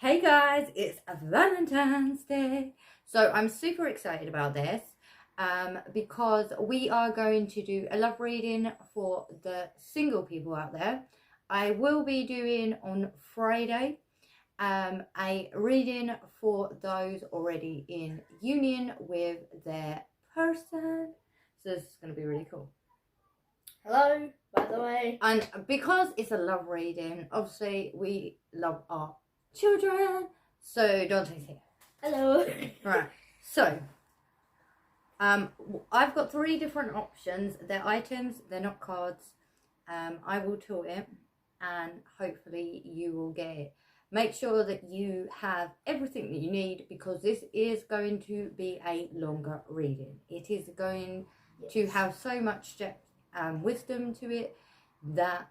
Hey guys, it's Valentine's Day. So I'm super excited about this because we are going to do a love reading for the single people out there. I will be doing on Friday a reading for those already in union with their person. So this is going to be really cool. Hello, by the way. And because it's a love reading, obviously we love our children. So Dante's here. Hello. Right. So I've got 3 different options. They're items, they're not cards. I will tilt it and hopefully you will get it. Make sure that you have everything that you need because this is going to be a longer reading. It is going to have so much depth and wisdom to it that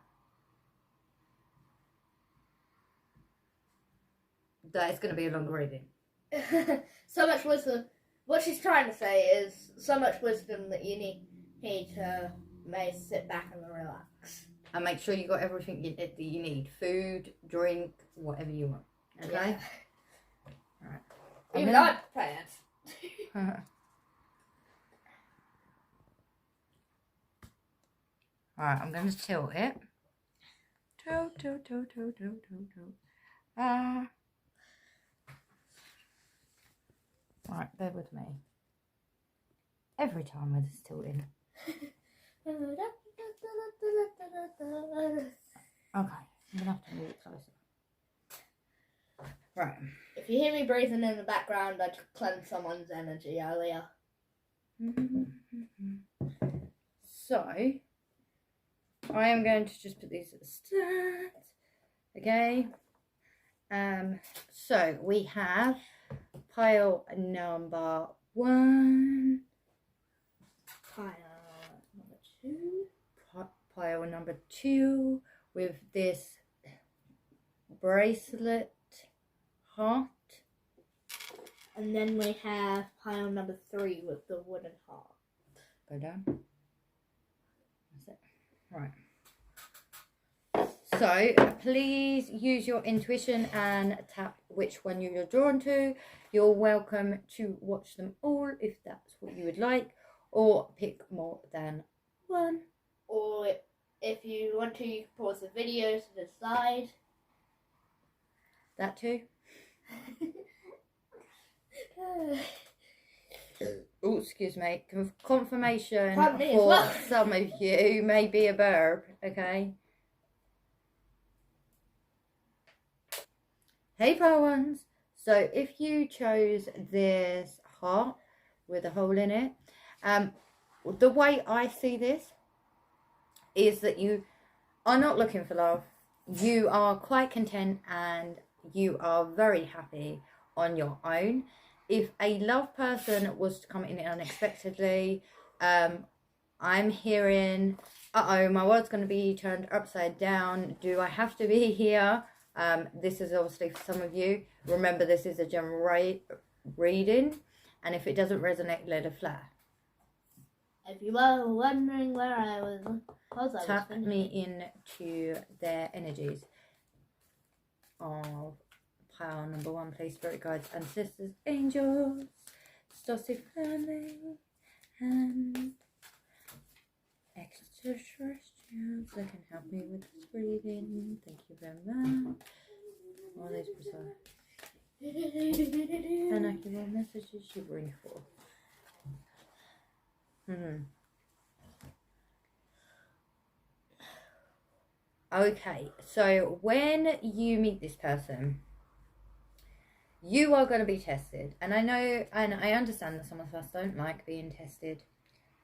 it's going to be a longer reading. So much wisdom. What she's trying to say is so much wisdom that you need to may sit back and relax. And make sure you got everything that you need. Food, drink, whatever you want. Okay? Yeah. Alright. Even I'm prepared. Alright, I'm going to tilt it. Tilt. Right, bear with me. Every time with this tilting. Okay, I'm going to have to move it closer. Right. If you hear me breathing in the background, I cleansed someone's energy earlier. So, I am going to just put these at the start. Okay. So we have pile number 1. Pile number 2. Pile number 2 with this bracelet heart. And then we have pile number 3 with the wooden heart. Go down. That's it. Right. So please use your intuition and tap which one you're drawn to. You're welcome to watch them all if that's what you would like, or pick more than one. Or if you want to, you can pause the video to decide. That too. Oh, excuse me. Confirmation for some of you may be a verb, okay? Hey, pile ones. So if you chose this heart with a hole in it, the way I see this is that you are not looking for love. You are quite content and you are very happy on your own. If a love person was to come in unexpectedly, I'm hearing, my world's going to be turned upside down. Do I have to be here? This is obviously for some of you. Remember, this is a general reading, and if it doesn't resonate, let it fly. If you were wondering where I was tap me into their energies of pile number 1, please, spirit guides, ancestors, angels, Stossi family, and extraterrestrials that can help me with this breathing. Thank you very much. All these precise and accurate messages you bring forth. Okay, so when you meet this person, you are going to be tested. And I know, and I understand that some of us don't like being tested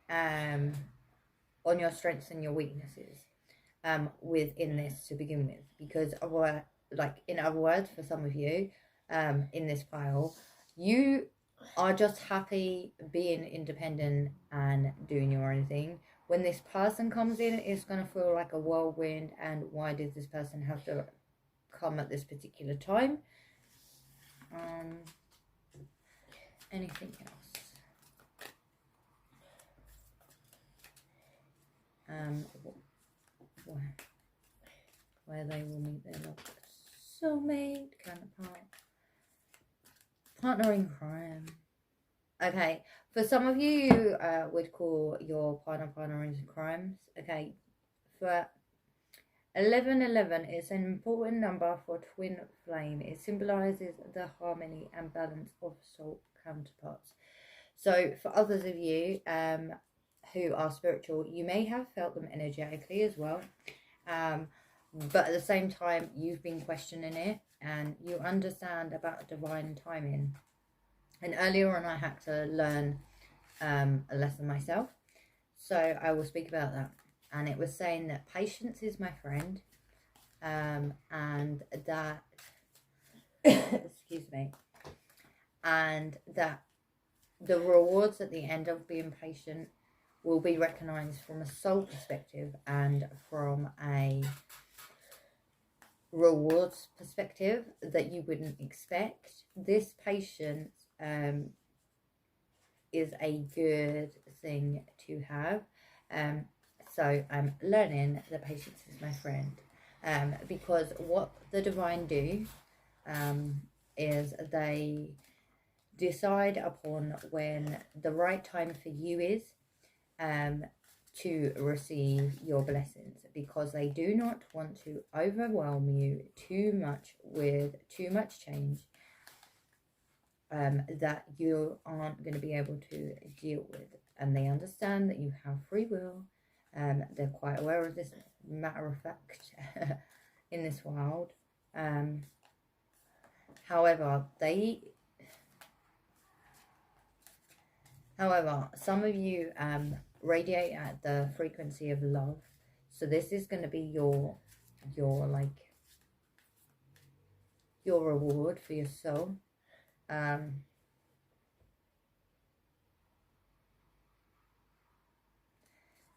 on your strengths and your weaknesses within this to begin with. Because, like, in other words, for some of you in this pile, you are just happy being independent and doing your own thing. When this person comes in, it's going to feel like a whirlwind. And why does this person have to come at this particular time? Anything else? Where they will meet their love soulmate, counterpart. Partner in crime. Okay, for some of you would call your partner in crimes. Okay, for 1111 is an important number for twin flame. It symbolizes the harmony and balance of soul counterparts. So for others of you who are spiritual, you may have felt them energetically as well. But at the same time, you've been questioning it and you understand about divine timing. And earlier on, I had to learn a lesson myself. So I will speak about that. And it was saying that patience is my friend. And that, excuse me, and that the rewards at the end of being patient will be recognized from a soul perspective and from a rewards perspective that you wouldn't expect. This patience is a good thing to have. So I'm learning that patience is my friend, because what the divine do is they decide upon when the right time for you is to receive your blessings, because they do not want to overwhelm you too much with too much change that you aren't going to be able to deal with. And they understand that you have free will. They're quite aware of this, matter of fact, in this world. However, some of you radiate at the frequency of love. So this is going to be your reward for your soul.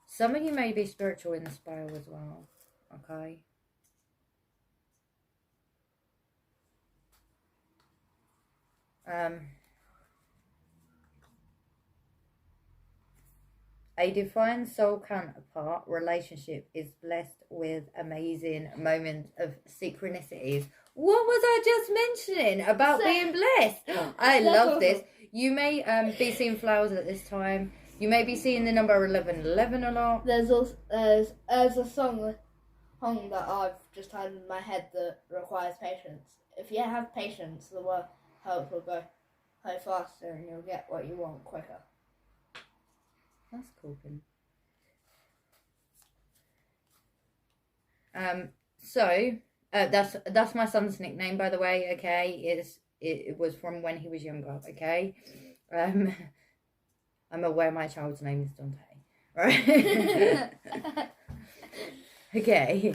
Some of you may be spiritual in the spiral as well, okay? A divine soul counterpart relationship is blessed with amazing moments of synchronicities. What was I just mentioning about being blessed? I love this. You may be seeing flowers at this time. You may be seeing the number 1111 a lot. There's a song that I've just had in my head that requires patience. If you have patience, the help will go faster and you'll get what you want quicker. That's cool. So that's my son's nickname, by the way. Okay, it was from when he was younger. Okay, I'm aware my child's name is Dante. Right. Okay.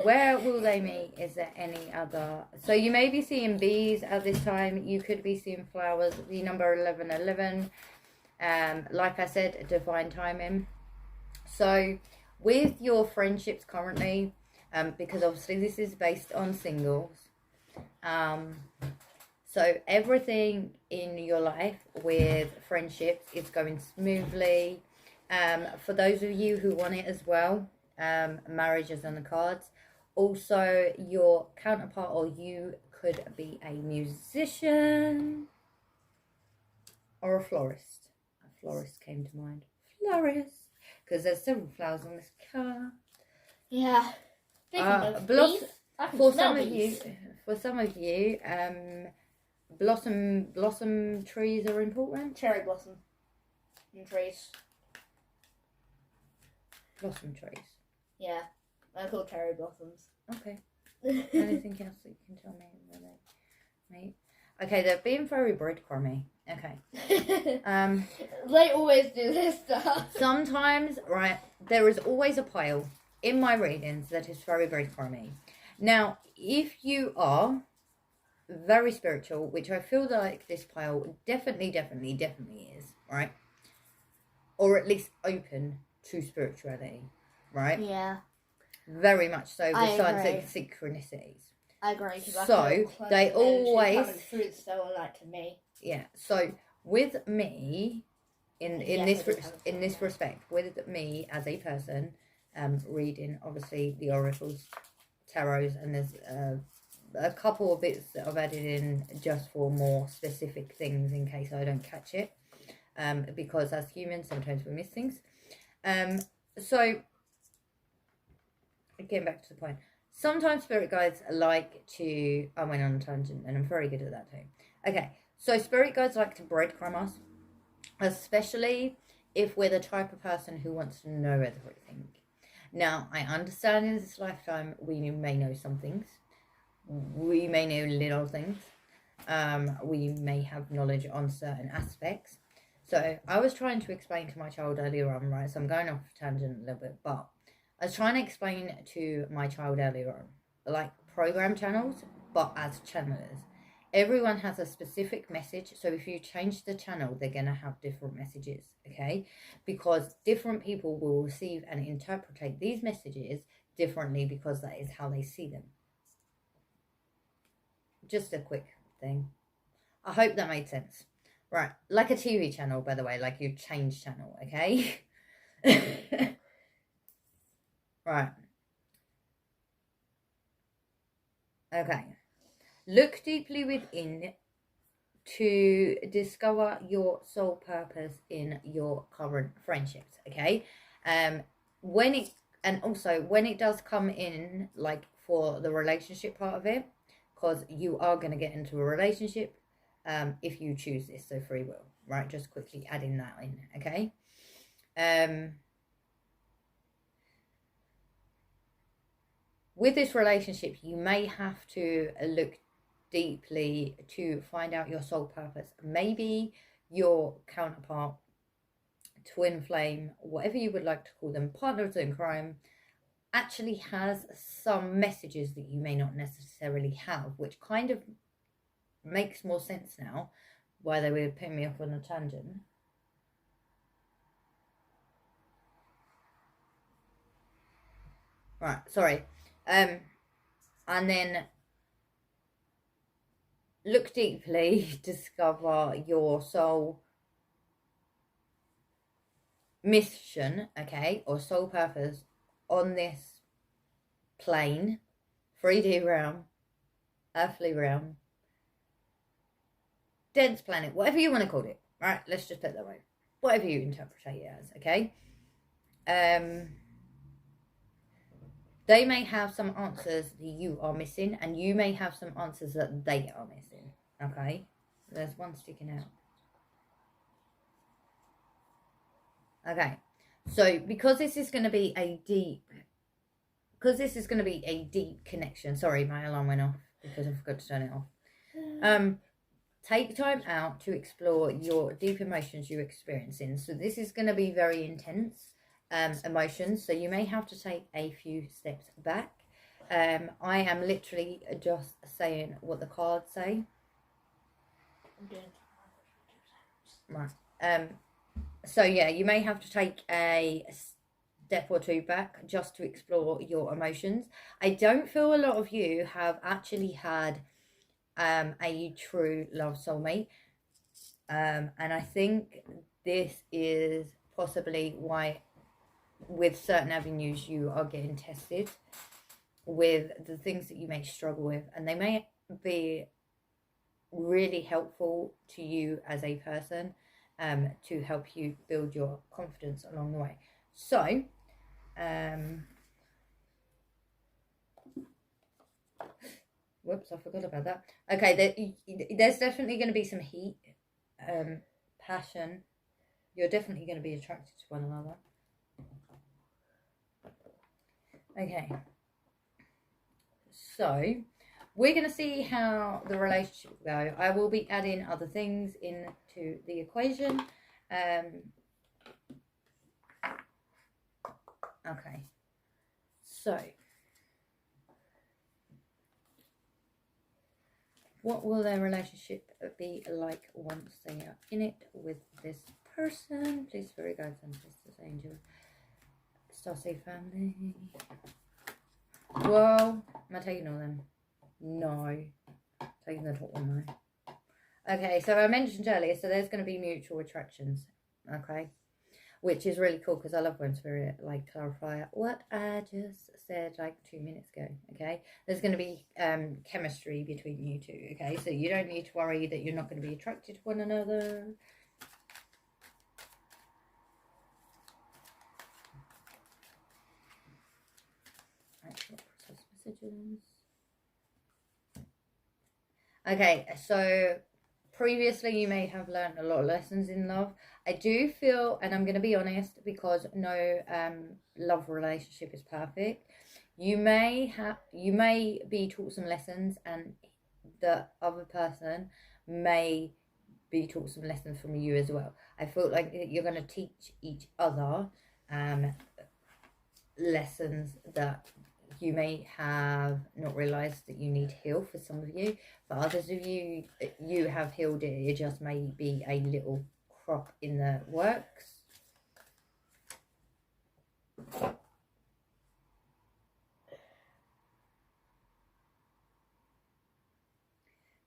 Where will they meet? Is there any other? So you may be seeing bees at this time. You could be seeing flowers. The number 1111. Like I said, divine timing. So with your friendships currently, because obviously this is based on singles, so everything in your life with friendships is going smoothly. For those of you who want it as well, marriage is on the cards. Also, your counterpart or you could be a musician or a florist. A florist came to mind. Florist, because there's several flowers on this card. Yeah. For some of you, blossom trees are important. Cherry blossom trees. Blossom trees. Yeah, they're called cherry blossoms. Okay. Anything else that you can tell me about it, mate? Okay, they're being very breadcrumby. Okay. They always do this stuff. Sometimes, right, there is always a pile in my readings that is very, very crummy. Now, if you are very spiritual, which I feel like this pile definitely is, right? Or at least open to spirituality, right? Yeah. Very much so, with scientific synchronicities. I agree. So, they always... through the stone like to me. Yeah, so with me, in this respect, with me as a person, reading obviously the oracles, tarots, and there's a couple of bits that I've added in just for more specific things in case I don't catch it. Because as humans, sometimes we miss things. So, getting back to the point. Sometimes spirit guides like to... I went on a tangent and I'm very good at that too. Okay, so spirit guides like to breadcrumb us. Especially if we're the type of person who wants to know everything. Now, I understand in this lifetime we may know some things. We may know little things. We may have knowledge on certain aspects. So I was trying to explain to my child earlier on, right? So I'm going off tangent a little bit, but I was trying to explain to my child earlier on, like program channels, but as channelers. Everyone has a specific message, so if you change the channel, they're going to have different messages, okay? Because different people will receive and interpret these messages differently because that is how they see them. Just a quick thing. I hope that made sense. Right, like a TV channel, by the way, like you change channel, okay? Right. Okay. Look deeply within to discover your soul purpose in your current friendships, okay? When it does come in, like for the relationship part of it, because you are going to get into a relationship if you choose this, so free will, right? Just quickly adding that in, okay? With this relationship, you may have to look deeply to find out your soul purpose. Maybe your counterpart, twin flame, whatever you would like to call them, partners in crime, actually has some messages that you may not necessarily have, which kind of makes more sense now why they were putting me off on a tangent. Right, sorry. And then look deeply, discover your soul mission, okay, or soul purpose on this plane, 3D realm, earthly realm, dense planet, whatever you want to call it, right? Let's just put it that way. Whatever you interpret it as, okay? They may have some answers that you are missing, and you may have some answers that they are missing, okay? There's one sticking out. Okay, so because this is going to be a deep connection. Sorry, my alarm went off because I forgot to turn it off. Take time out to explore your deep emotions you're experiencing. So this is going to be very intense emotions. So you may have to take a few steps back. I am literally just saying what the cards say. Right. So yeah, you may have to take a step or two back just to explore your emotions. I don't feel a lot of you have actually had a true love soulmate, and I think this is possibly why with certain avenues you are getting tested with the things that you may struggle with, and they may be really helpful to you as a person to help you build your confidence along the way. So whoops, I forgot about that. Okay, there's definitely going to be some heat, passion. You're definitely going to be attracted to one another. Okay, so we're going to see how the relationship will go. I will be adding other things into the equation. Okay, so what will their relationship be like once they are in it with this person? Please, fairy guides, ancestors, angels, Starseed family. Whoa, am I taking all them? No. Taking the top one though. Okay, so I mentioned earlier, so there's going to be mutual attractions. Okay. which is really cool because I love when Spirit like clarify what I just said like 2 minutes ago. Okay, there's going to be chemistry between you two. Okay, so you don't need to worry that you're not going to be attracted to one another. Messages. Okay, so previously you may have learned a lot of lessons in love. I do feel, and I'm going to be honest, because no love relationship is perfect. You may be taught some lessons, and the other person may be taught some lessons from you as well. I feel like you're going to teach each other lessons that you may have not realized that you need to heal. For some of you, for others of you, you have healed it. It just may be a little crop in the works.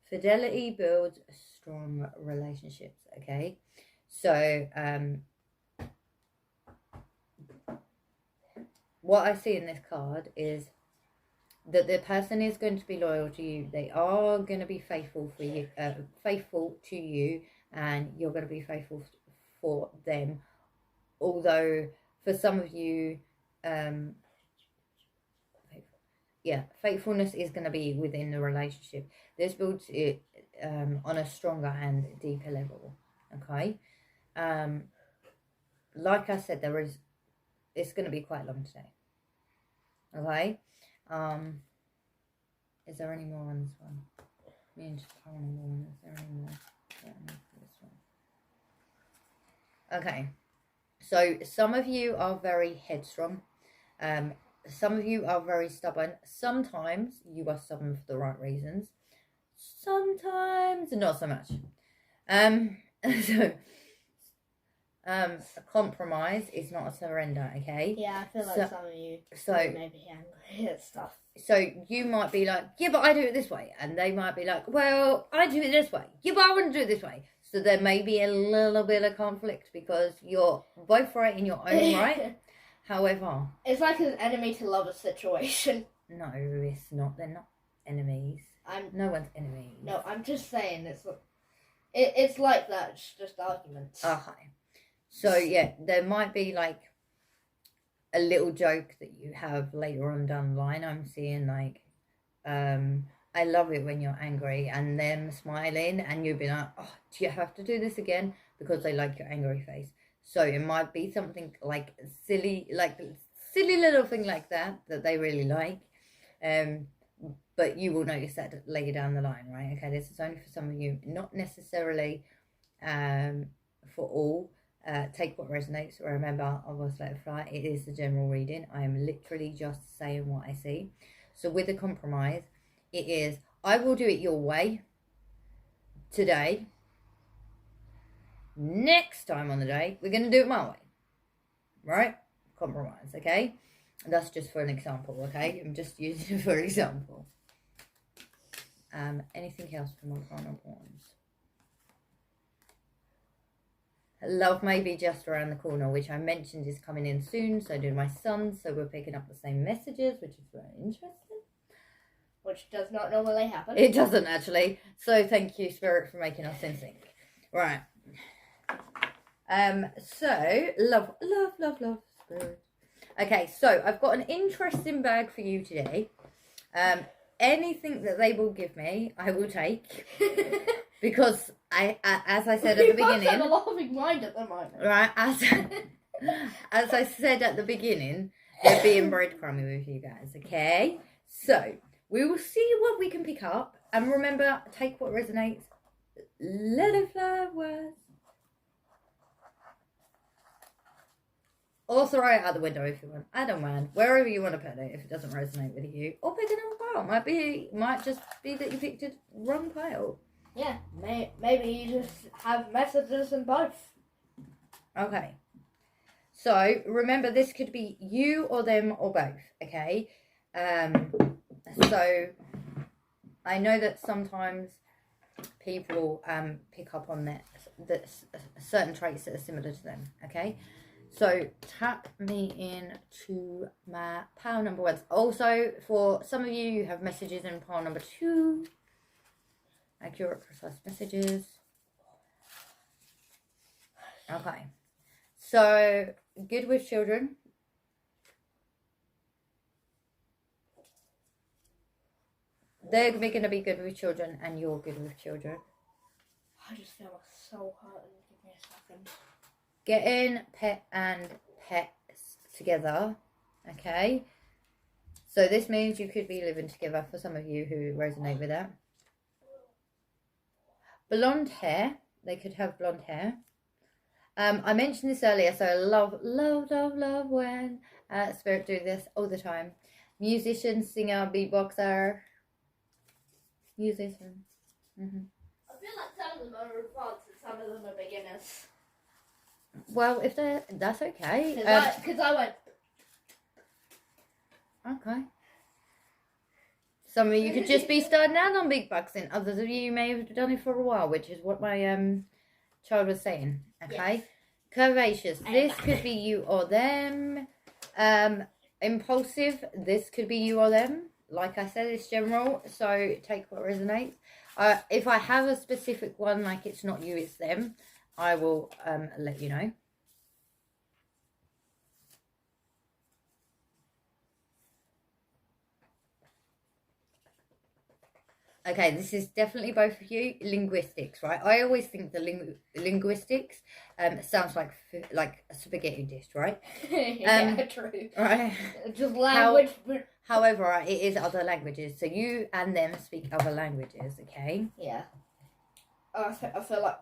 Fidelity builds strong relationships. Okay, so what I see in this card is that the person is going to be loyal to you. They are going to be faithful for you, faithful to you, and you're going to be faithful for them. Although for some of you, faithfulness is going to be within the relationship. This builds it on a stronger and deeper level. Okay, like I said, it's going to be quite long today. Okay. Is there any more on this one? Is there any more? Yeah, this one. Okay. So some of you are very headstrong. Some of you are very stubborn. Sometimes you are stubborn for the right reasons. Sometimes not so much. So a compromise is not a surrender, okay? Yeah, I feel like some of you may be angry at stuff. So you might be like, yeah, but I do it this way. And they might be like, well, I do it this way. Yeah, but I want to do it this way. So there may be a little bit of conflict because you're both right in your own right. However, it's like an enemy to lover situation. No, it's not. They're not enemies. No one's enemy. No, I'm just saying it's like that. It's just arguments. Okay. So yeah, there might be like a little joke that you have later on down the line. I'm seeing like, I love it when you're angry and them smiling and you'll be like, oh, do you have to do this again? Because they like your angry face. So it might be something like silly little thing like that they really like. But you will notice that later down the line, right? Okay, this is only for some of you, not necessarily for all. Take what resonates. Remember, I was let it fly. It is the general reading. I am literally just saying what I see. So with the compromise, it is, I will do it your way today. Next time on the day, we're going to do it my way. Right? Compromise, okay? And that's just for an example, okay? I'm just using it for an example. Anything else from my Crown of Wands? Love may be just around the corner, which I mentioned is coming in soon. So do my son. So we're picking up the same messages, which is very interesting. Which does not normally happen. It doesn't actually. So thank you, Spirit, for making us in sync. Right. So love, Spirit. Okay, so I've got an interesting bag for you today. Anything that they will give me, I will take. Because as I said at the beginning, you have a laughing mind at the moment, right? As I said at the beginning, they're being breadcrumby with you guys. Okay, so we will see what we can pick up, and remember, take what resonates. Let it fly west, or throw it out the window if you want. I don't mind. Wherever you want to put it, if it doesn't resonate with you, or pick another pile. Might just be that you picked a wrong pile. Yeah, maybe you just have messages in both. Okay. So, remember, this could be you or them or both, okay? So, I know that sometimes people pick up on that certain traits that are similar to them, okay? So tap me in to my pile number 1. Also, for some of you have messages in pile number 2. Accurate, precise messages. Okay. So, good with children. They're going to be good with children, and you're good with children. I just feel like so hurt. Give me a second. Getting pet and pets together. Okay. So this means you could be living together for some of you who resonate with that. Blonde hair. They could have blonde hair. I mentioned this earlier, so I love when Spirit do this all the time. Musician, singer, beatboxer. Musician. Mm-hmm. I feel like some of them are advanced and some of them are beginners. Well, if that's okay. Because I went. Okay. Some of you could just be starting out on beatboxing. Others of you may have done it for a while, which is what my child was saying. Okay. Yes. Curvaceous. This could be you or them. Impulsive. This could be you or them. Like I said, it's general, so take what resonates. If I have a specific one, like it's not you, it's them, I will let you know. Okay, this is definitely both of you. Linguistics, right? I always think the linguistics sounds like a spaghetti dish, right? Yeah, true. Right. Just language. However, it is other languages, so you and them speak other languages, okay? Yeah. I feel like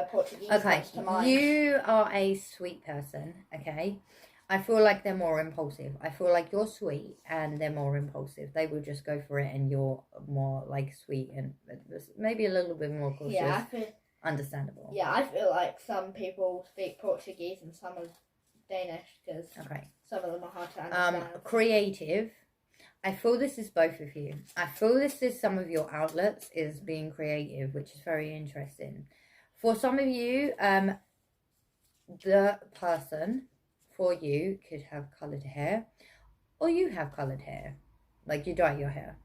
Portuguese. Okay, comes to mind. you are a sweet person, okay? I feel like they're more impulsive. I feel like you're sweet and they're more impulsive. They will just go for it, and you're more like sweet and maybe a little bit more cautious. Yeah, understandable. Yeah, I feel like some people speak Portuguese and some are Danish because some of them are hard to understand. Creative. I feel this is both of you. I feel this is some of your outlets is being creative, which is very interesting. For some of you, the person for you could have coloured hair, or you have coloured hair, like you dye your hair.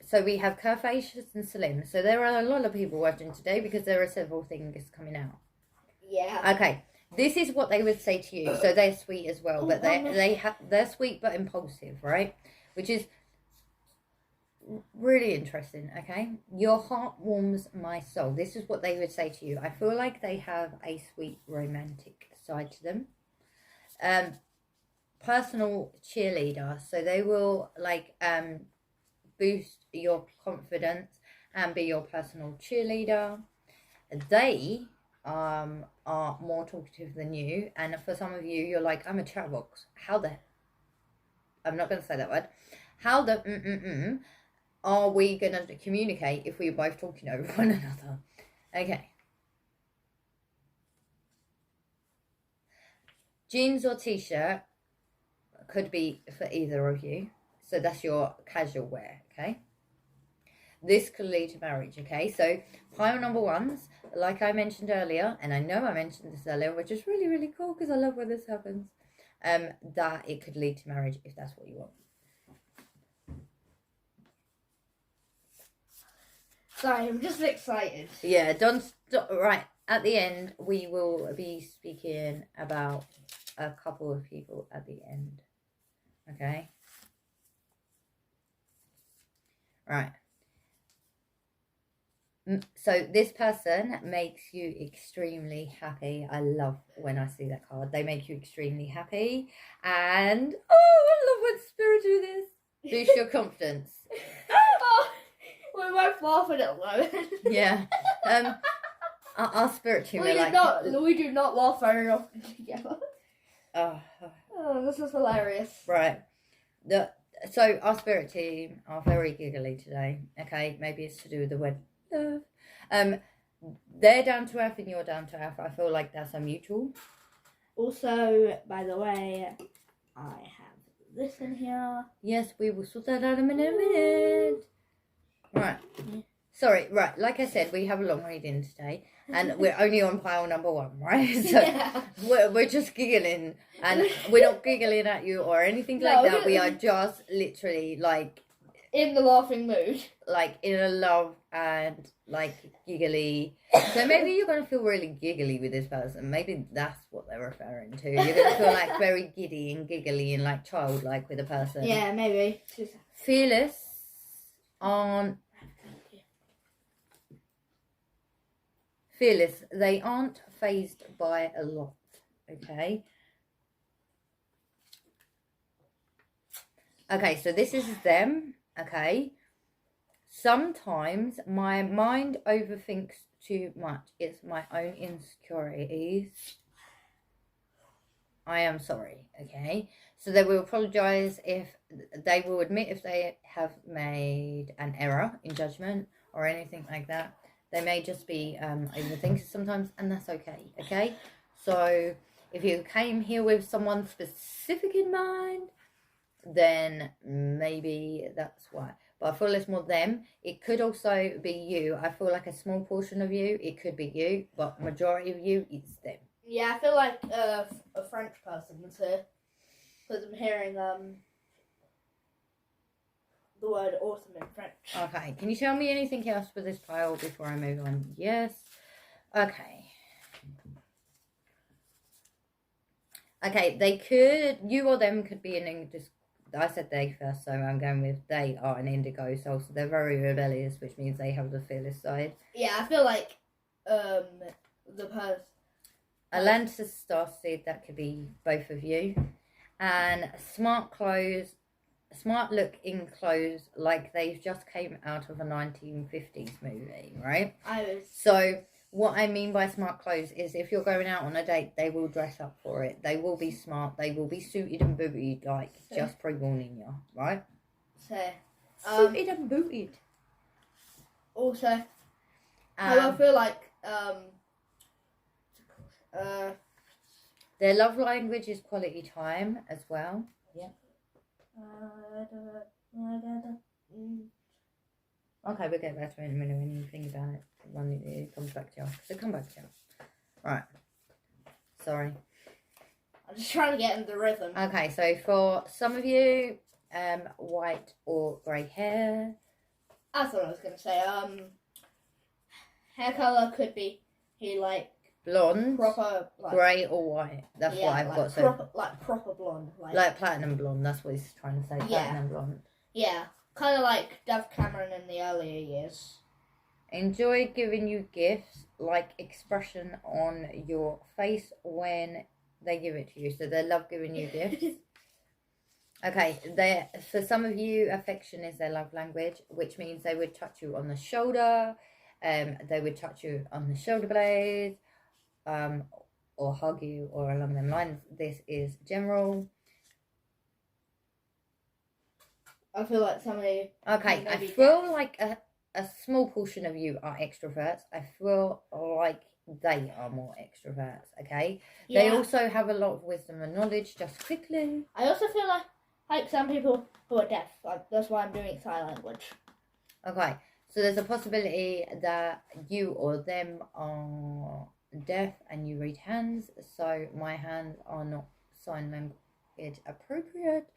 So we have curvaceous and slim. So there are a lot of people watching today because there are several things coming out. Yeah. Okay. This is what they would say to you. So they're sweet as well, but they're sweet but impulsive, right? Which is really interesting, okay? Your heart warms my soul. This is what they would say to you. I feel like they have a sweet romantic side to them. Personal cheerleader. So they will boost your confidence and be your personal cheerleader. They are more talkative than you, and for some of you, you're like, I'm a chatterbox. I'm not going to say that word. How are we going to communicate if we're both talking over one another? Okay. Jeans or t-shirt could be for either of you. So that's your casual wear, okay? This could lead to marriage, okay? So pile number 1s, like I mentioned earlier, and I know I mentioned this earlier, which is really, really cool because I love when this happens, that it could lead to marriage if that's what you want. Sorry, I'm just excited. Yeah, don't stop. Right, at the end, we will be speaking about a couple of people at the end, okay? Right. So this person makes you extremely happy. I love when I see that card. They make you extremely happy. And, I love when Spirit do this. Boost your confidence. We're both laughing at the moment. Yeah. Our Spirit team we do not laugh very often together. Oh, this is hilarious. Right. So our Spirit team are very giggly today. Okay, maybe it's to do with the word love. They're down to earth and you're down to earth. I feel like that's a mutual. Also, by the way, I have this in here. Yes, we will sort that out in a minute. Right. Sorry, right, like I said, we have a long reading today, and we're only on pile number 1, right? So Yeah. we're just giggling, and we're not giggling at you or anything like that. We are just literally, like... in the laughing mood. Like, in a love and, like, giggly. So maybe you're going to feel really giggly with this person. Maybe that's what they're referring to. You're going to feel, like, very giddy and giggly and, like, childlike with a person. Yeah, maybe. Fearless aren't... Fearless, they aren't fazed by a lot, okay? Okay, so this is them, okay? Sometimes my mind overthinks too much. It's my own insecurities. I am sorry, okay? So they will apologise if... They will admit if they have made an error in judgment or anything like that. They may just be overthinkers sometimes, and that's okay, okay? So if you came here with someone specific in mind, then maybe that's why. But I feel it's more them. It could also be you. I feel like a small portion of you, it could be you, but majority of you, it's them. Yeah, I feel like a French person too, because I'm hearing the word autumn in French. Okay, can you tell me anything else for this pile before I move on? Yes. Okay. Okay, they could, you or them could be an indigo. I said they first, so I'm going with they are an indigo soul, so they're very rebellious, which means they have the fearless side. Yeah, I feel like the person... Atlantis starseed, that could be both of you. And smart clothes, smart look in clothes like they've just came out of a 1950s movie, right? So what I mean by smart clothes is if you're going out on a date, they will dress up for it. They will be smart. They will be suited and booted, like just pre-warning you, right? So, suited and booted. Also, I feel like their love language is quality time as well. Yeah. Okay, we'll get back to it in a minute when you think about it. When it comes back to you. So come back to you. Right. Sorry. I'm just trying to get in the rhythm. Okay, so for some of you, white or grey hair. That's what I was gonna say. Hair color could be like blonde, proper, like, grey or white. That's what I've got. So like proper blonde, like platinum blonde. That's what he's trying to say. Platinum blonde. Yeah, kind of like Dove Cameron in the earlier years. Enjoy giving you gifts, like expression on your face when they give it to you. So they love giving you gifts. Okay, for some of you, affection is their love language, which means they would touch you on the shoulder, they would touch you on the shoulder blades, or hug you, or along them lines. This is general. I feel like somebody... Okay, I feel like a small portion of you are extroverts. I feel like they are more extroverts, okay? Yeah. They also have a lot of wisdom and knowledge, just quickly. I also feel like some people who are deaf. Like, that's why I'm doing sign language. Okay, so there's a possibility that you or them are deaf and you read hands. So my hands are not sign language appropriate.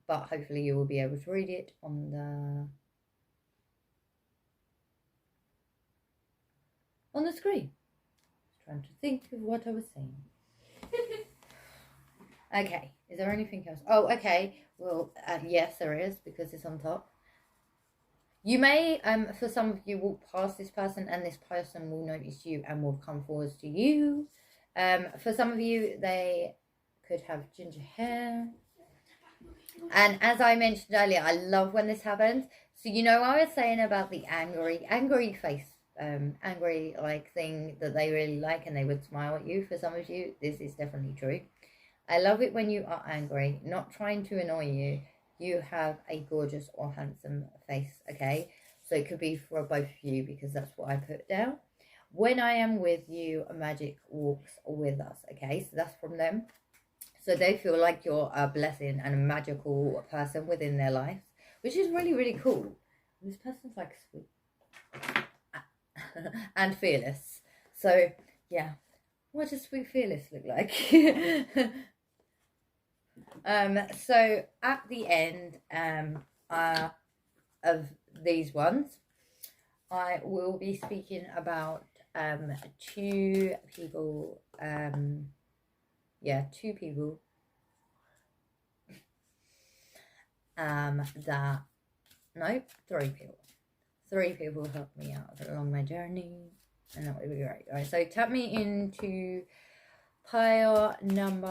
But hopefully you will be able to read it on the screen. Trying to think of what I was saying. Okay, is there anything else? Oh, okay. Well, yes, there is, because it's on top. You may, for some of you, walk past this person and this person will notice you and will come forwards to you. For some of you, they could have ginger hair. And as I mentioned earlier, I love when this happens. So, you know, I was saying about the angry face, angry like thing that they really like and they would smile at you. For some of you, this is definitely true. I love it when you are angry, not trying to annoy you. You have a gorgeous or handsome face, okay? So it could be for both of you because that's what I put down. When I am with you, magic walks with us, okay? So that's from them. So they feel like you're a blessing and a magical person within their life, which is really, really cool. This person's like sweet. and fearless. So yeah, what does sweet fearless look like? So at the end of these ones, I will be speaking about two people. Two people that no, three people. Three people helped me out along my journey, and that would be great. All right, so tap me into pile number.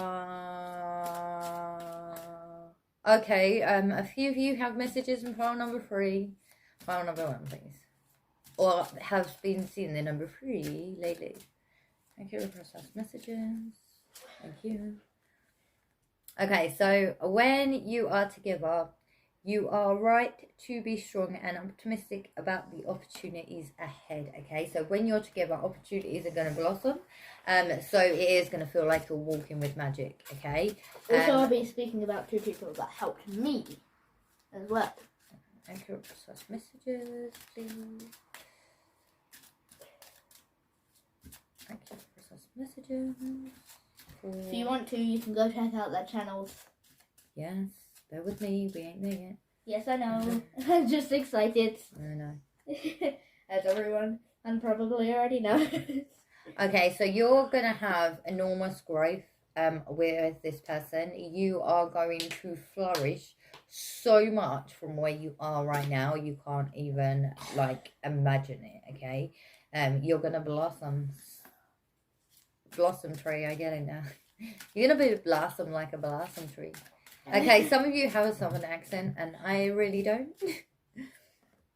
Okay, a few of you have messages in pile number 3. Pile number 1, please. Or have been seeing the number 3 lately. Thank you for process messages. Thank you. Okay, so when you are together, you are right to be strong and optimistic about the opportunities ahead, okay? So when you're together, opportunities are going to blossom. So it is going to feel like you're walking with magic, okay? Also, I'll be speaking about 2 people that helped me as well. Thank you for such messages, please. Thank you for such messages. If you want to, you can go check out their channels. Yes, bear with me, we ain't there yet. Yes, I know. I'm just excited. I know. As everyone and probably already knows. Okay, so you're going to have enormous growth with this person. You are going to flourish so much from where you are right now. You can't even, imagine it, okay? You're going to blossom. Blossom tree, I get it now. You're going to be blossom like a blossom tree. Okay, some of you have a southern accent, and I really don't.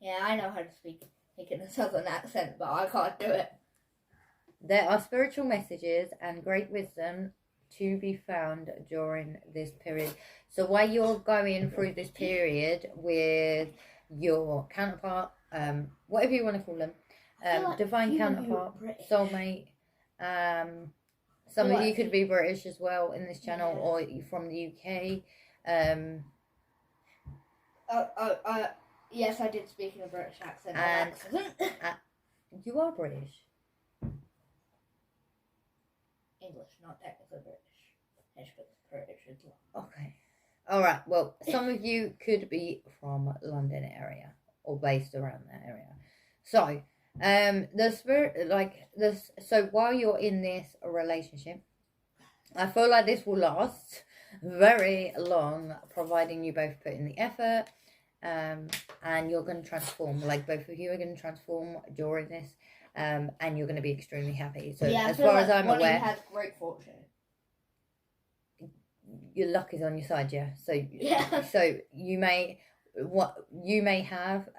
Yeah, I know how to speak in a southern accent, but I can't do it. There are spiritual messages and great wisdom to be found during this period. So while you're going through this period with your counterpart, whatever you want to call them, divine counterpart, soulmate, some of you could be British as well in this channel, or from the UK. Yes, I did speak in a British accent. You are British. English, not technically British. British as well. Okay. All right. Well, some of you could be from London area or based around that area. So, the spirit, this. So while you're in this relationship, I feel like this will last very long, providing you both put in the effort, and you're going to transform. Like both of you are going to transform during this. And you're going to be extremely happy. So as far as I'm aware, has great fortune. Your luck is on your side, yeah. So yeah. So you may have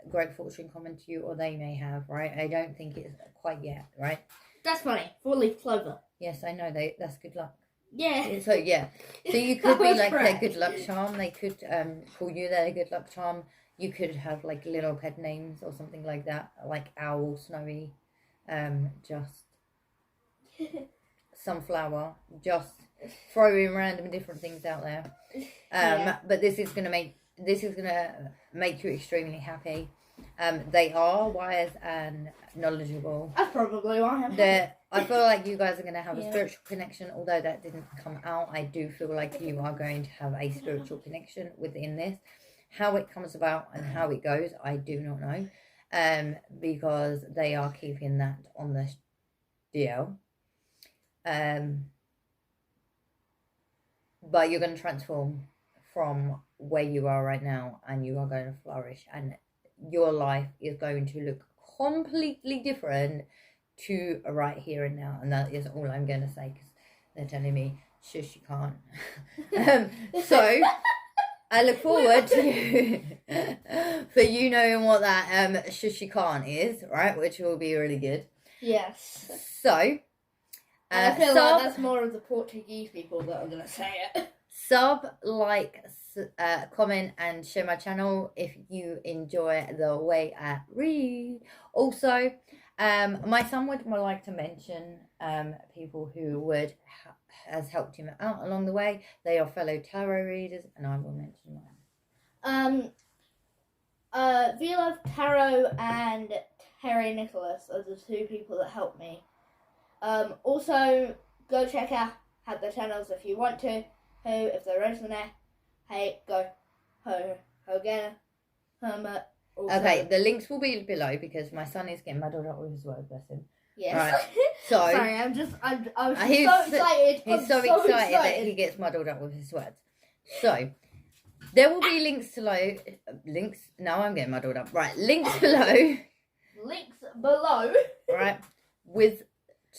great fortune coming to you, or they may have, right? I don't think it's quite yet, right? That's funny. 4-leaf clover. Yes, I know. That's good luck. Yeah. So yeah. So you could be like their good luck charm. They could call you their good luck charm. You could have like little pet names or something like that, like Owl, Snowy, just Sunflower, just throwing random different things out there. But this is gonna make you extremely happy. They are wise and knowledgeable. That's probably why I'm happy. I feel like you guys are going to have a spiritual connection, although that didn't come out. I do feel like you are going to have a spiritual connection within this. How it comes about and how it goes, I do not know, because they are keeping that on the DL. But you're going to transform from where you are right now, and you are going to flourish, and your life is going to look completely different to right here and now. And that is all I'm going to say, because they're telling me, shush, you can't. So I look forward to for you knowing what that shush you can't is, right? Which will be really good. Yes. So I feel like that's more of the Portuguese people that are going to say it. Comment and share my channel if you enjoy the way I read. Also, my son would like to mention people who has helped him out along the way. They are fellow tarot readers, and I will mention mine. V-Love Tarot and Terry Nicholas are the two people that helped me. Also, go check out the channels if you want to. If there isn't there, hey, go. Again. Okay, the links will be below because my son is getting muddled up with his word, bless him. Yes. Right. So sorry, I was just so excited. He's so excited that he gets muddled up with his words. So there will be links links. Now I'm getting muddled up. Right, links below. Links below. Right, with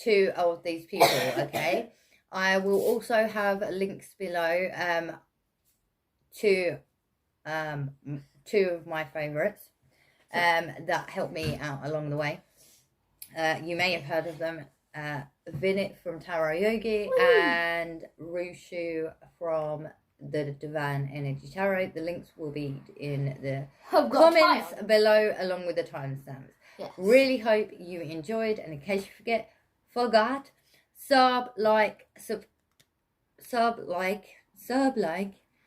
two of these people. Okay, I will also have links below. To two of my favourites. That helped me out along the way. You may have heard of them, Vinit from Tarot Yogi and Rushu from the Divine Energy Tarot. The links will be in the comments below along with the timestamps. Yes. Really hope you enjoyed, and in case you forgot, sub like.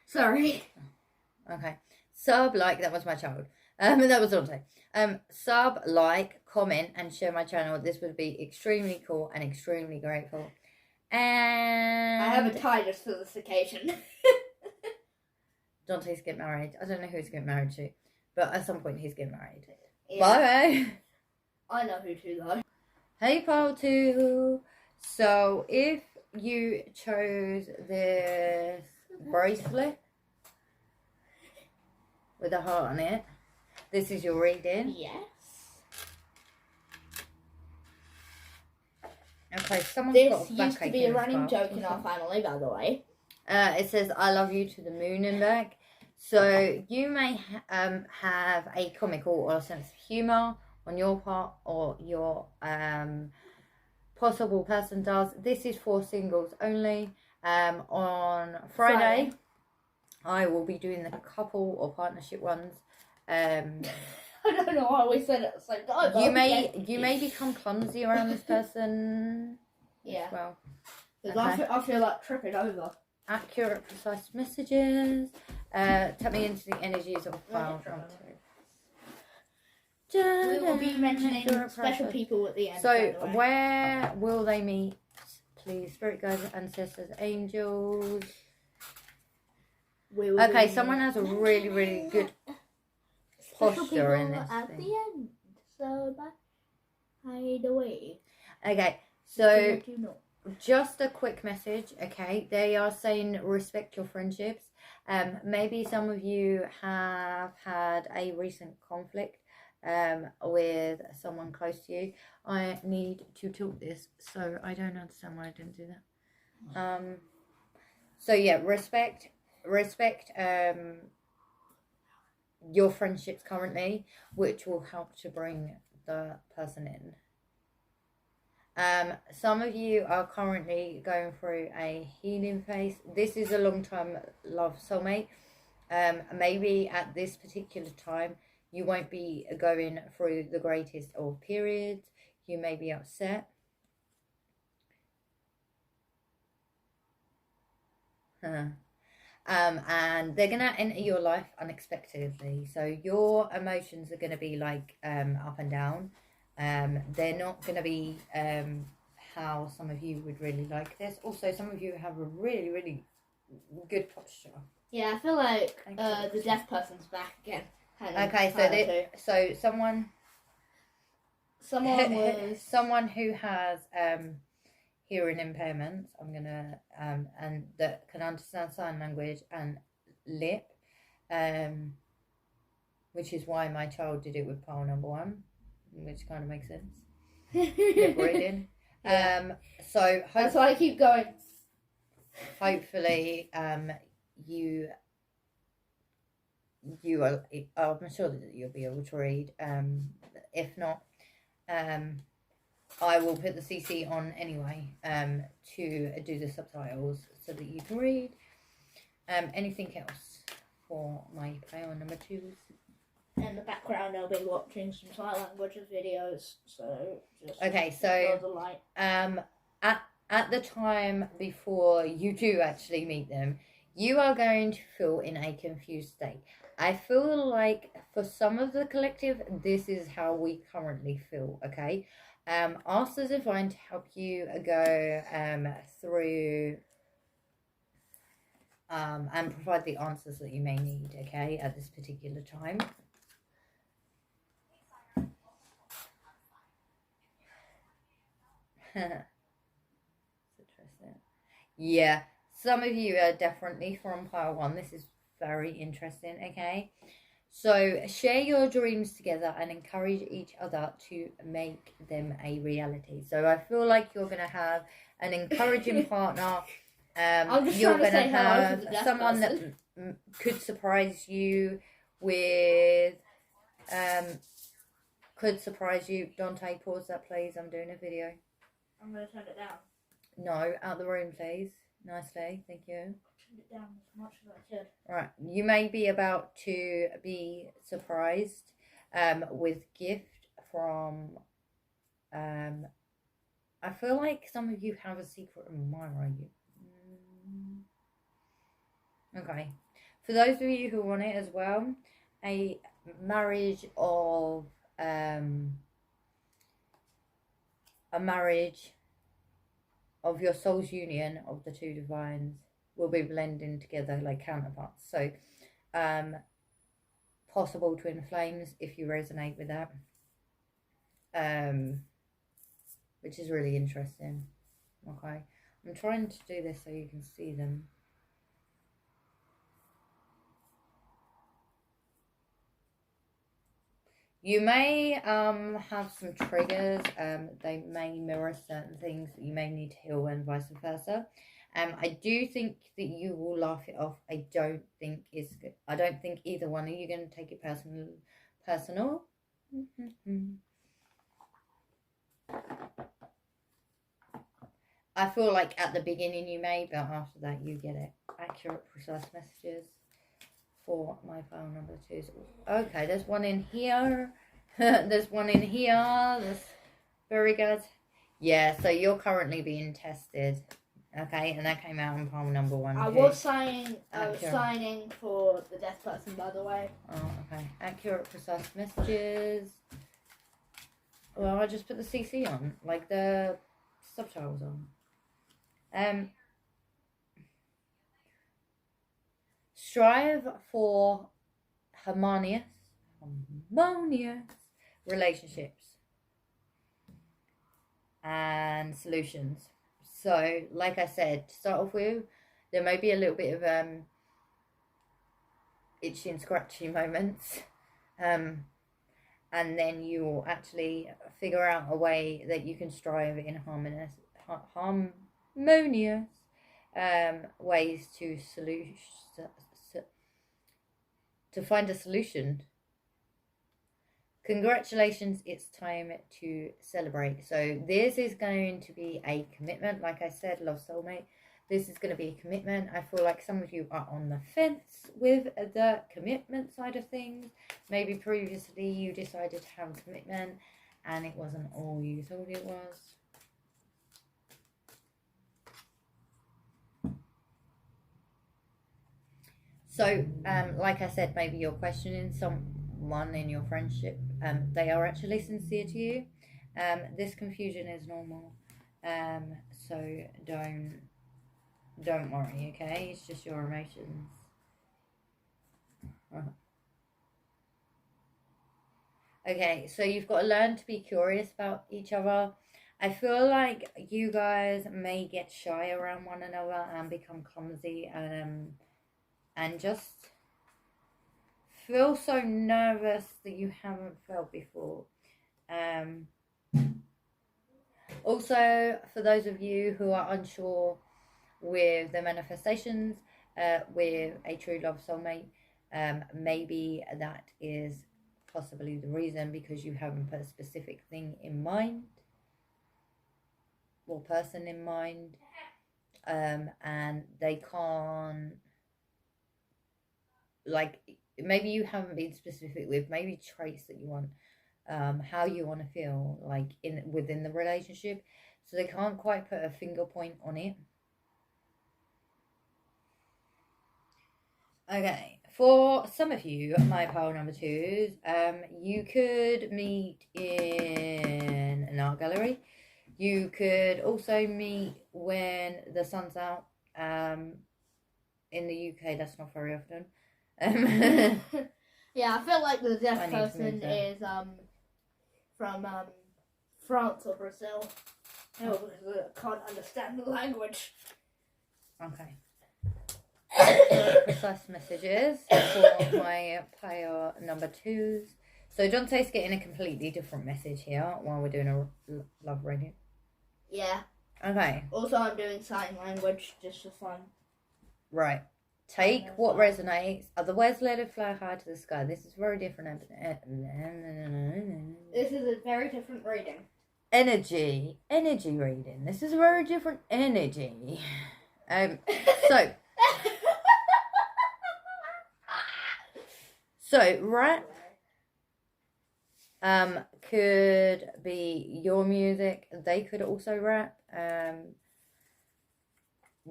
Sorry. Okay. Sub, like, that was my child. That was Dante. Sub, like, comment, and share my channel. This would be extremely cool and extremely grateful. And I have a tie just for this occasion. Dante's getting married. I don't know who he's getting married to, but at some point he's getting married. Yeah. Bye. I know who to though. Hey, pal, too. So if you chose this bracelet with a heart on it, this is your reading. Yes. Okay, someone's This got a used to be a running joke in our family, by the way. It says, I love you to the moon and back. So you may have a comical or a sense of humour on your part, or your possible person does. This is for singles only. On Friday, I will be doing the couple or partnership ones. I don't know why we said it at the same time. You may become clumsy around this person. Yeah. As well. Because I feel like tripping over. Accurate, precise messages. Tap me into the energies of file. We will be mentioning special people at the end. So, where will they meet? Please, spirit guides, ancestors, angels. Okay, someone has a really, really good posture in this at thing. the end. So, by the way. Okay, so just a quick message. Okay, they are saying respect your friendships. Maybe some of you have had a recent conflict with someone close to you. I need to tilt this, so I don't understand why I didn't do that. So yeah, respect your friendships currently, which will help to bring the person in. Some of you are currently going through a healing phase. This is a long-term love soulmate. Maybe at this particular time you won't be going through the greatest of periods. You may be upset. And they're gonna enter your life unexpectedly. So your emotions are gonna be like up and down. They're not gonna be how some of you would really like this. Also, some of you have a really, really good posture. Yeah, I feel like the deaf person's back again. Okay, so someone was someone who has hearing impairments. I'm gonna and that can understand sign language and lip, which is why my child did it with pile number 1, which kind of makes sense. Lip reading. Yeah. So that's why I keep going. Hopefully, you are. I'm sure that you'll be able to read. If not, I will put the CC on anyway. To do the subtitles so that you can read. Anything else for my pile number 2s? In the background, I'll be watching some sign language videos. So just okay. So at the time before you do actually meet them, you are going to feel in a confused state. I feel like for some of the collective, this is how we currently feel, okay? Ask the divine to help you go through and provide the answers that you may need, okay, at this particular time. Interesting. Yeah, some of you are definitely from pile one. This is very interesting, okay? So share your dreams together and encourage each other to make them a reality. So I feel like you're going to have an encouraging partner. You're going to have someone that could surprise you with, could surprise you. Dante, pause that please. I'm doing a video. I'm going to turn it down. No, out the room please. Nicely, thank you. Turn it down as much as I could. Right, you may be about to be surprised with gift from I feel like some of you have a secret admirer. Okay, for those of you who want it as well, a marriage of your soul's union of the two divines will be blending together like counterparts. So possible twin flames if you resonate with that, which is really interesting. Okay, I'm trying to do this so you can see them. You may have some triggers. They may mirror certain things that you may need to heal and vice versa. I do think that you will laugh it off. I don't think either one of you are going to take it personal. I feel like at the beginning you may, but after that you get it. Accurate, precise messages for my phone number 2. Okay, there's one in here. There's one in here. That's very good. Yeah, so you're currently being tested. Okay, and that came out in palm number 1. I was signing for the deaf person, by the way. Oh, okay. Accurate, precise messages. Well, I just put the CC on, like the subtitles on. Strive for harmonious relationships and solutions. So, like I said, to start off with, there may be a little bit of itchy and scratchy moments, and then you'll actually figure out a way that you can strive in harmonious ways to find a solution. Congratulations, it's time to celebrate. So this is going to be a commitment. Like I said, love soulmate. This is going to be a commitment. I feel like some of you are on the fence with the commitment side of things. Maybe previously you decided to have a commitment and it wasn't all you thought it was. So, like I said, maybe you're questioning someone in your friendship. They are actually sincere to you. This confusion is normal. So don't worry, okay? It's just your emotions. Okay, so you've got to learn to be curious about each other. I feel like you guys may get shy around one another and become clumsy and just feel so nervous that you haven't felt before. Also, for those of you who are unsure with the manifestations with a true love soulmate, maybe that is possibly the reason, because you haven't put a specific thing in mind or person in mind, and they can't, like, maybe you haven't been specific with maybe traits that you want, how you want to feel like within the relationship, so they can't quite put a finger point on it. Okay, For some of you, my pile number twos, you could meet in an art gallery. You could also meet when the sun's out. In the UK, that's not very often. Yeah, I feel like the deaf I need to person move that. is from France or Brazil. No, because I can't understand the language. Okay. Precise messages for my pile number twos. So Jonte's getting a completely different message here while we're doing a love reading. Yeah. Okay. Also, I'm doing sign language just for fun. Right. Take what resonates. Otherwise, let it fly high to the sky. This is very different. This is a very different reading. Energy reading. This is a very different energy. So rap could be your music. They could also rap.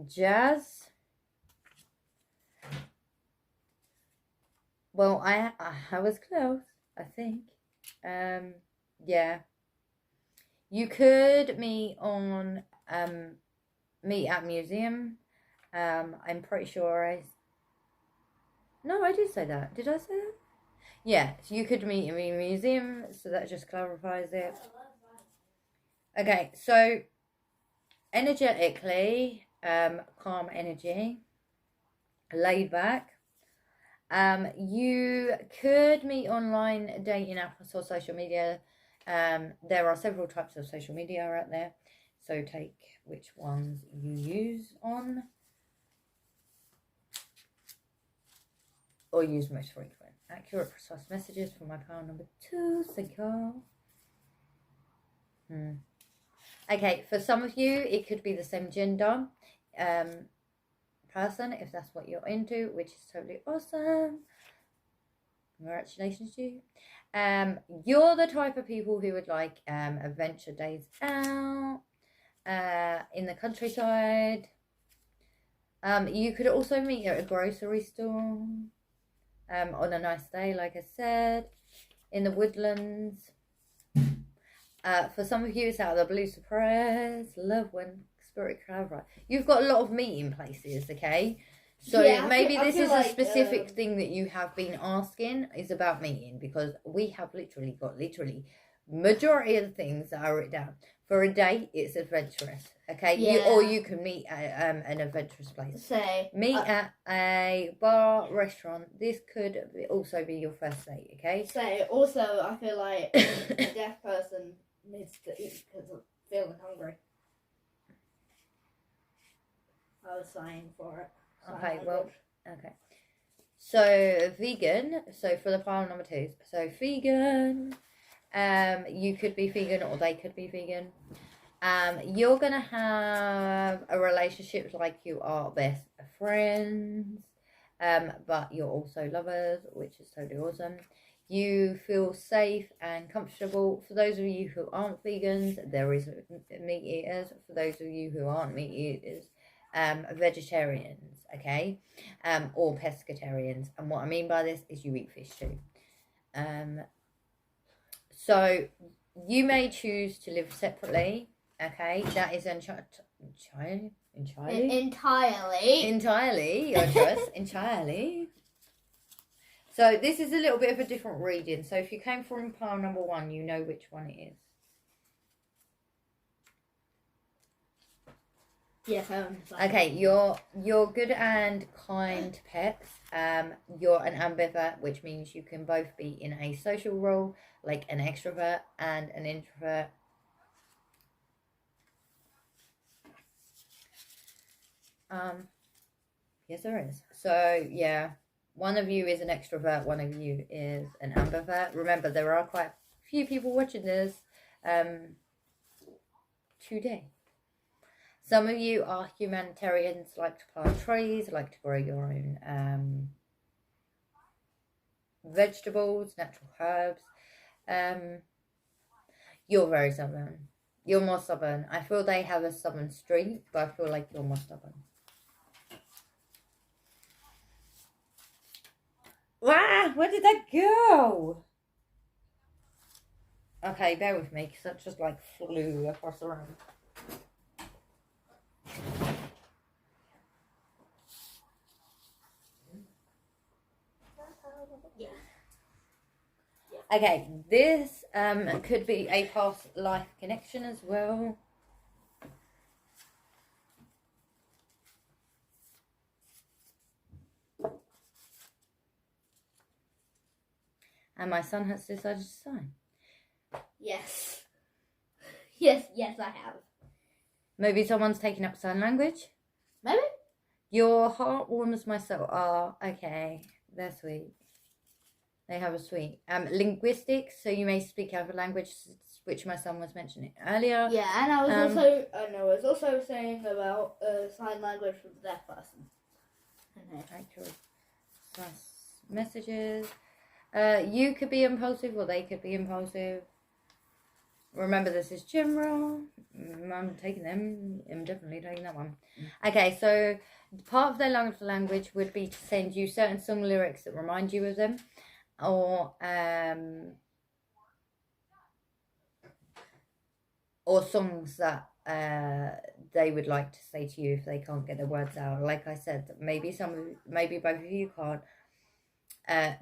Jazz. Well, I was close, I think. Yeah. You could meet at museum. I'm pretty sure No, I did say that. Did I say that? Yeah, so you could meet in a museum, so that just clarifies it. Okay, so energetically, calm energy, laid back. You could meet online dating apps or social media. There are several types of social media out there, so take which ones you use on or use most frequent. Accurate, precise messages for my pile number 2. Thank you. Okay, for some of you, it could be the same gender person, if that's what you're into, which is totally awesome. Congratulations to you. You're the type of people who would like adventure days out in the countryside. You could also meet at a grocery store on a nice day, like I said, in the woodlands. For some of you, it's out of the blue surprise. Love when spirit collaborate. You've got a lot of meeting places, okay? So yeah, maybe this is a specific thing that you have been asking is about meeting, because we have literally got majority of the things that are written down. For a date, it's adventurous, okay? Yeah. You can meet at an adventurous place. Say meet at a bar, restaurant. This could also be your first date, okay? Say also, I feel like a deaf person needs to eat because of feeling hungry. I was sighing for it. Okay, well, okay. So vegan. So for the pile number 2. So vegan. You could be vegan or they could be vegan. You're gonna have a relationship like you are best friends, but you're also lovers, which is totally awesome. You feel safe and comfortable. For those of you who aren't vegans, there is meat eaters. For those of you who aren't meat eaters, vegetarians, okay, or pescatarians. And what I mean by this is you eat fish too. So you may choose to live separately, okay? That is entirely your choice, entirely. So this is a little bit of a different reading. So if you came from pile number 1, you know which one it is. Yes, I understand. Okay, you're good and kind pets. You're an ambivert, which means you can both be in a social role, like an extrovert and an introvert. Yes, there is. So yeah, one of you is an extrovert, one of you is an ambivert. Remember, there are quite a few people watching this today. Some of you are humanitarians, like to plant trees, like to grow your own vegetables, natural herbs. You're very stubborn. You're more stubborn. I feel they have a stubborn streak, but I feel like you're more stubborn. Ah, where did that go? Okay, bear with me, because that just like flew across the room. Yeah. Okay, this could be a past life connection as well. And my son has decided to sign. Yes. Yes, I have. Maybe someone's taking up sign language. Maybe? Your heart warms my soul. Oh, okay. They're sweet. They have a sweet. Linguistics, so you may speak out a language, which my son was mentioning earlier. Yeah, and I was also saying about sign language for the deaf person. Accurate messages. You could be impulsive, or they could be impulsive. Remember, this is general. I'm taking them. I'm definitely taking that one. Okay, so part of their language would be to send you certain song lyrics that remind you of them, or songs that they would like to say to you if they can't get their words out. Like I said, maybe both of you can't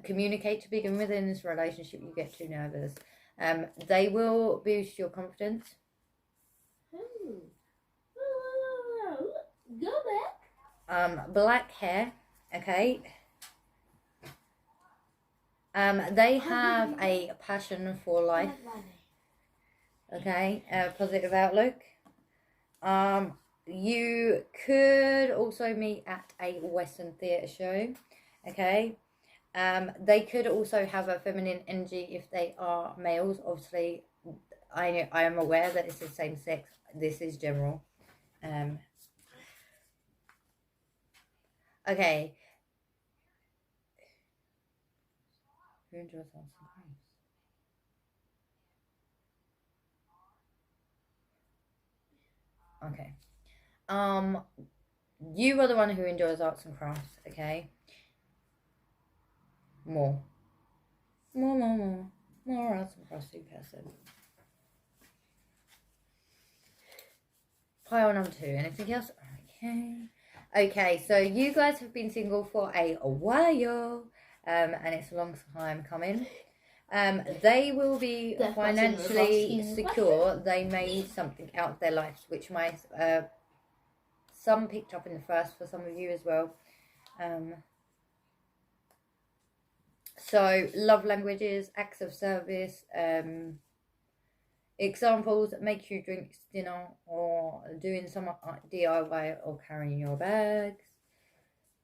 communicate to begin with in this relationship. You get too nervous. They will boost your confidence. Go back. Black hair, okay. They have a passion for life. Okay, positive outlook. You could also meet at a Western theatre show. Okay. They could also have a feminine energy if they are males. Obviously, I am aware that it's the same sex. This is general. Okay. Who enjoys arts and crafts? Okay. You are the one who enjoys arts and crafts. Okay. More arts and crafts person. Pile number 2. Anything else? Okay, so you guys have been single for a while, and it's a long time coming. They will be financially secure. They made something out of their lives, which my some picked up in the first for some of you as well. So love languages, acts of service, examples: make you drink dinner, or doing some DIY, or carrying your bags.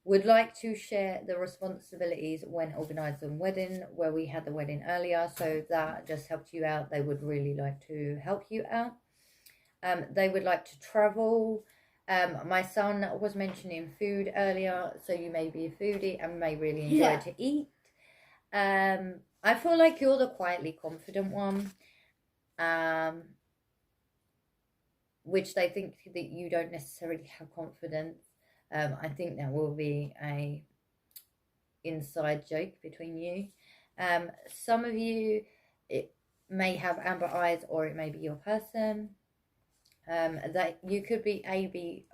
Would like to share the responsibilities when organising wedding, where we had the wedding earlier, so that just helped you out. They would really like to help you out. They would like to travel. My son was mentioning food earlier, so you may be a foodie and may really enjoy to eat. I feel like you're the quietly confident one, which they think that you don't necessarily have confidence. I think that will be a inside joke between you. Some of you, it may have amber eyes, or it may be your person. That you could be AB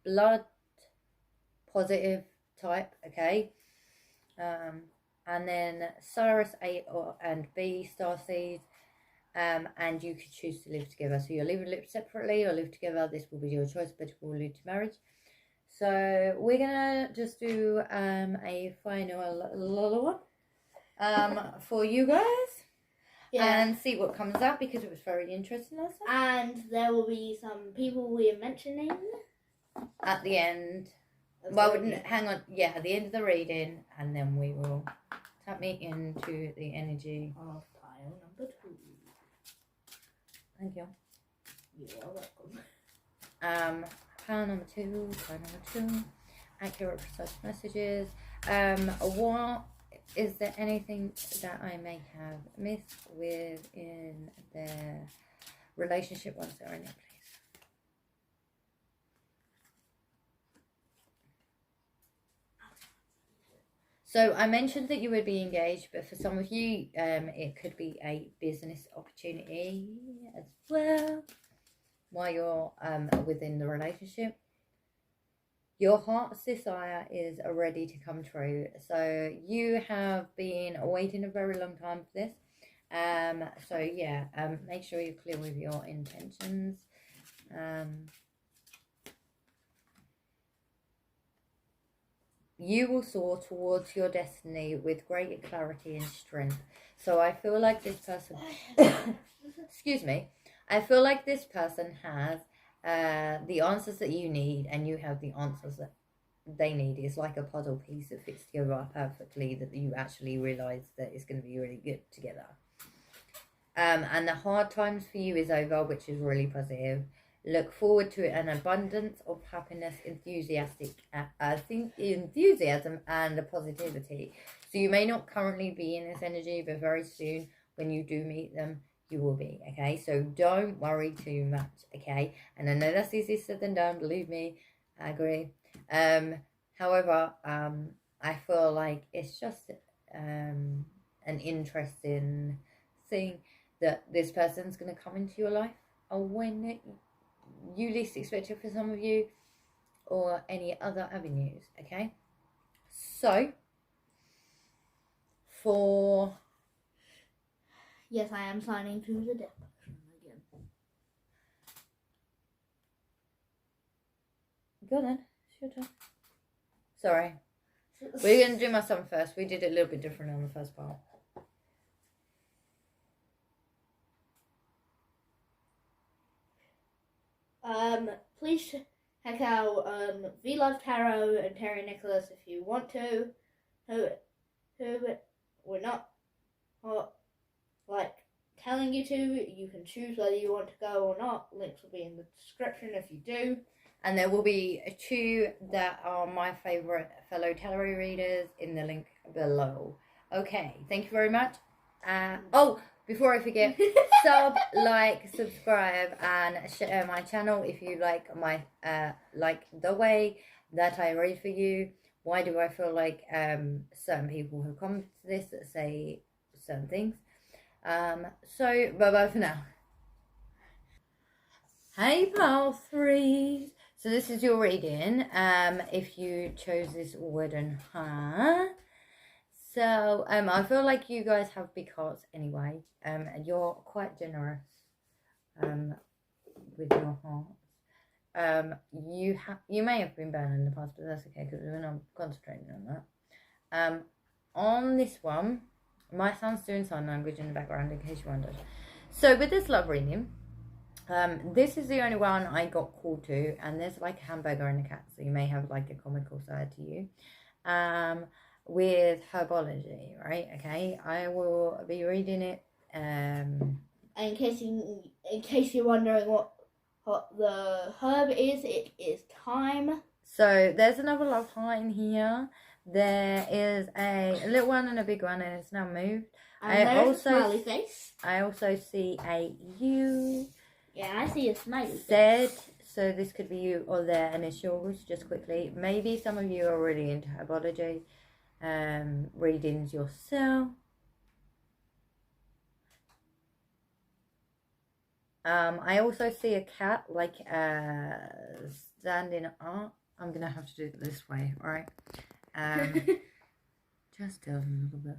blood positive type, okay. And then Cyrus A and B starseed. And you could choose to live together. So you'll live separately or live together. This will be your choice, but it will lead to marriage. So we're gonna just do a final one for you guys, and see what comes up, because it was very interesting last time. And there will be some people we are mentioning at the end. Well, hang on. Yeah, at the end of the reading, and then we will tap me into the energy of pile number 2. Thank you. You are welcome. Pile number 2, accurate, precise messages. What is there anything that I may have missed within their relationship once they're in it, please? So I mentioned that you would be engaged, but for some of you, it could be a business opportunity as well while you're within the relationship. Your heart's desire is ready to come true. So you have been waiting a very long time for this. So yeah, make sure you're clear with your intentions. You will soar towards your destiny with great clarity and strength. So I feel like this person, excuse me, I feel like this person has the answers that you need, and you have the answers that they need. It's like a puzzle piece that fits together perfectly, that you actually realize that it's going to be really good together. And the hard times for you is over, which is really positive. Look forward to an abundance of happiness, enthusiasm and positivity. So you may not currently be in this energy, but very soon when you do meet them, you will be, okay? So don't worry too much, okay? And I know that's easier said than done, believe me, I agree. However, I feel like it's just an interesting thing that this person's going to come into your life, or when you least expect it for some of you, or any other avenues, okay? So, for... Yes, I am signing to the death potion again. Go then, it's your turn. Sorry. We're going to do my sum first. We did it a little bit different on the first part. Please check out V Love Tarot and Terry Nicholas if you want to. Who we're not like telling you to. You can choose whether you want to go or not. Links will be in the description if you do. And there will be 2 that are my favourite fellow tarot readers in the link below. Okay, thank you very much. Oh, before I forget, like, subscribe, and share my channel if you like my like the way that I read for you. Why do I feel like certain people who come to this say certain things? So bye bye for now. Hey pal 3s. So this is your reading. If you chose this wooden heart. So I feel like you guys have big hearts anyway. And you're quite generous with your hearts. You may have been burned in the past, but that's okay because we're not concentrating on that. On this one, my son's doing sign language in the background in case you wondered. So with this love reading, this is the only one I got called to, and there's like a hamburger and a cat, so you may have like a comical side to you. With herbology, right? Okay, I will be reading it. And in case you're wondering what the herb is, it is thyme. So there's another love heart in here. There is a little one and a big one, and it's now moved. And there's a smiley face. I also see a U. Yeah, I see a smiley face. So this could be you or their initials, just quickly. Maybe some of you are really into herbology. Readings yourself. I also see a cat like standing up. I'm gonna have to do it this way, alright? Just a little bit.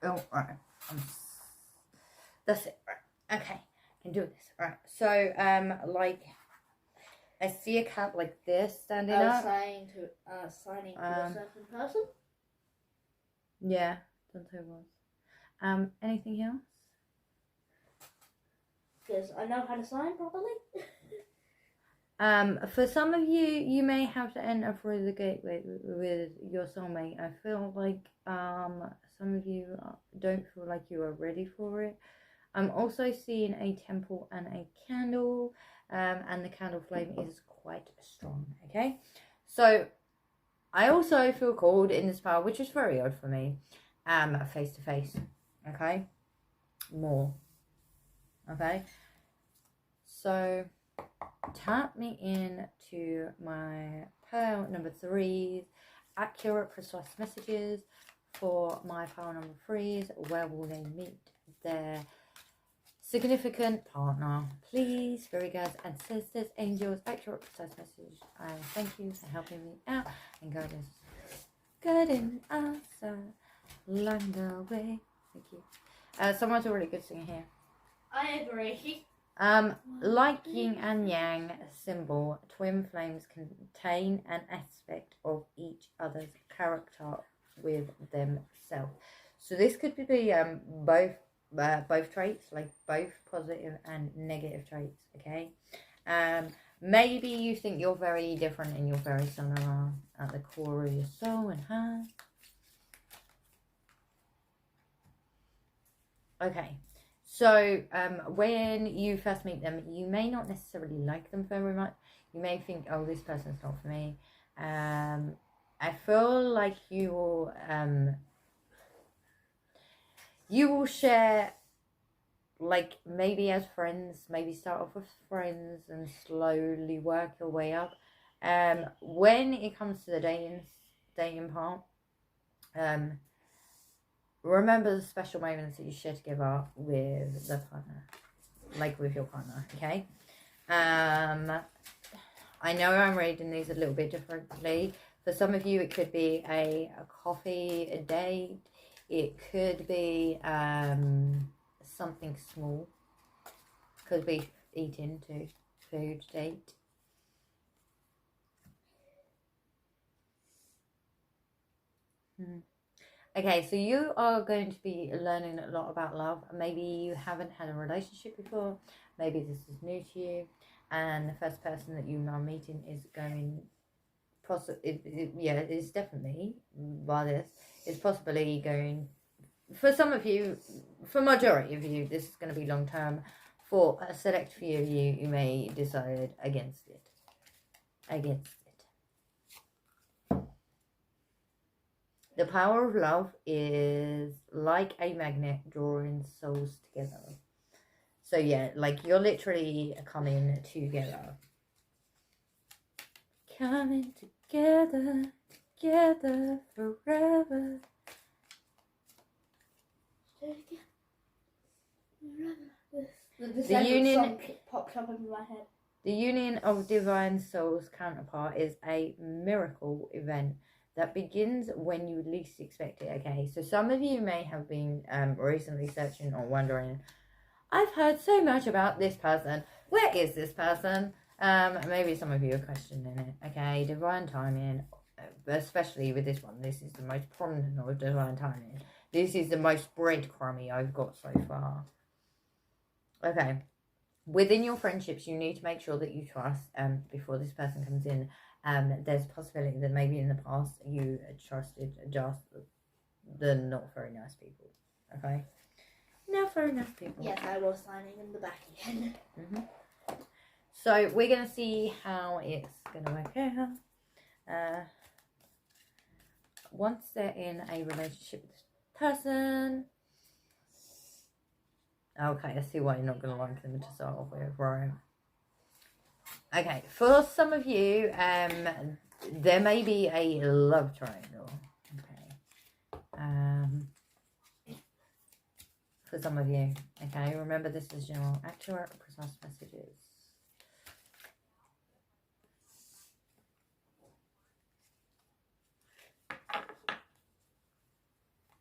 Oh, alright. That's it. Right. Okay, I can do this. Alright. So, like, I see a cat like this standing up. Signing to a certain person. Yeah, don't say was. Anything else? Because I know how to sign properly. For some of you, you may have to enter through the gateway with your soulmate. I feel like some of you don't feel like you are ready for it. I'm also seeing a temple and a candle, and the candle flame is quite strong, okay? So, I also feel called in this power, which is very odd for me, face to face, okay? More, okay? So, tap me in to my pile number 3s, accurate, precise messages for my pile number 3s. Where will they meet their significant partner? Please, fairy girls, ancestors, angels, accurate, precise message. Thank you for helping me out and guiding us along the way. Thank you. Someone's a really good singer here. I agree. Like yin and yang symbol, twin flames contain an aspect of each other's character with themselves. So this could be both traits, like both positive and negative traits. Okay. Maybe you think you're very different and you're very similar at the core of your soul and heart. Okay. So when you first meet them, you may not necessarily like them very much. You may think, oh, this person's not for me. I feel like you will share, like, maybe as friends, maybe start off with friends and slowly work your way up. When it comes to the dating part, remember the special moments that you share together with the partner, like with your partner, okay? I know I'm reading these a little bit differently. For some of you, it could be a coffee date. It could be something small. Could be eating too. Food date. Okay, so you are going to be learning a lot about love. Maybe you haven't had a relationship before. Maybe this is new to you. And the first person that you are meeting is going... it's definitely, by this, it's possibly going... For some of you, for majority of you, this is going to be long term. For a select few of you, you may decide against it. The power of love is like a magnet drawing souls together. So yeah, like you're literally coming together. Coming together forever. The union popped up in my head. The union of divine souls counterpart is a miracle event that begins when you least expect it. Okay, so some of you may have been recently searching or wondering, I've heard so much about this person. Where is this person? Maybe some of you are questioning it. Okay, divine timing, especially with this one. This is the most prominent of divine timing. This is the most breadcrumby I've got so far. Okay. Within your friendships, you need to make sure that you trust before this person comes in. There's a possibility that maybe in the past you trusted just the not very nice people. Okay? Not very nice people. Yes, I was signing in the back again. So we're going to see how it's going to work out. Once they're in a relationship with this person... Okay, I see why you're not going to like them to start off with, right? Okay, for some of you, there may be a love triangle. Okay. For some of you, okay? Remember, this is general, accurate, precise messages.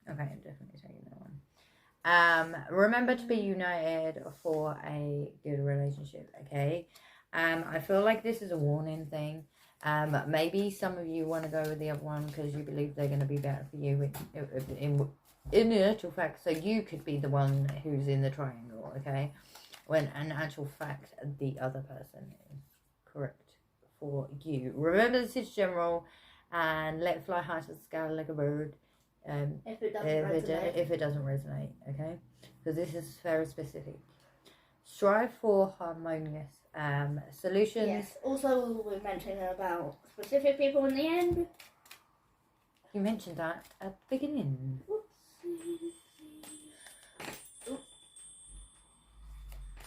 Okay, I'm definitely taking that one. Remember to be united for a good relationship, okay? I feel like this is a warning thing. Maybe some of you want to go with the other one because you believe they're going to be better for you in actual fact. So you could be the one who's in the triangle, okay? When in actual fact, the other person is correct for you. Remember, this is general, and let it fly high to the sky like a bird. If it doesn't resonate, okay? Because this is very specific. Strive for harmonious solutions. Yes. Also, we're mentioning about specific people in the end. You mentioned that at the beginning.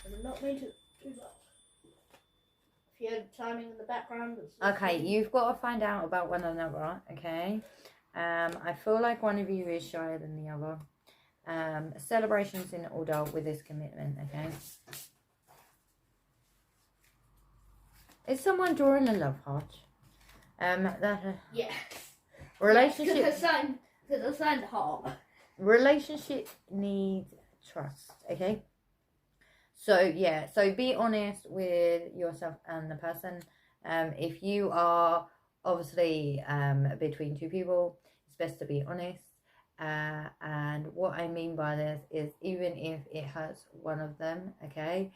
I'm not going to do that. If you chiming in the background. Okay, you've got to find out about one another, okay? I feel like one of you is shyer than the other. Celebrations in order with this commitment, okay? Is someone drawing a love heart? Yeah. Relationship. Because I signed heart. Relationship needs trust, okay? So yeah, so be honest with yourself and the person. If you are obviously between two people, it's best to be honest. And what I mean by this is, even if it hurts one of them, okay,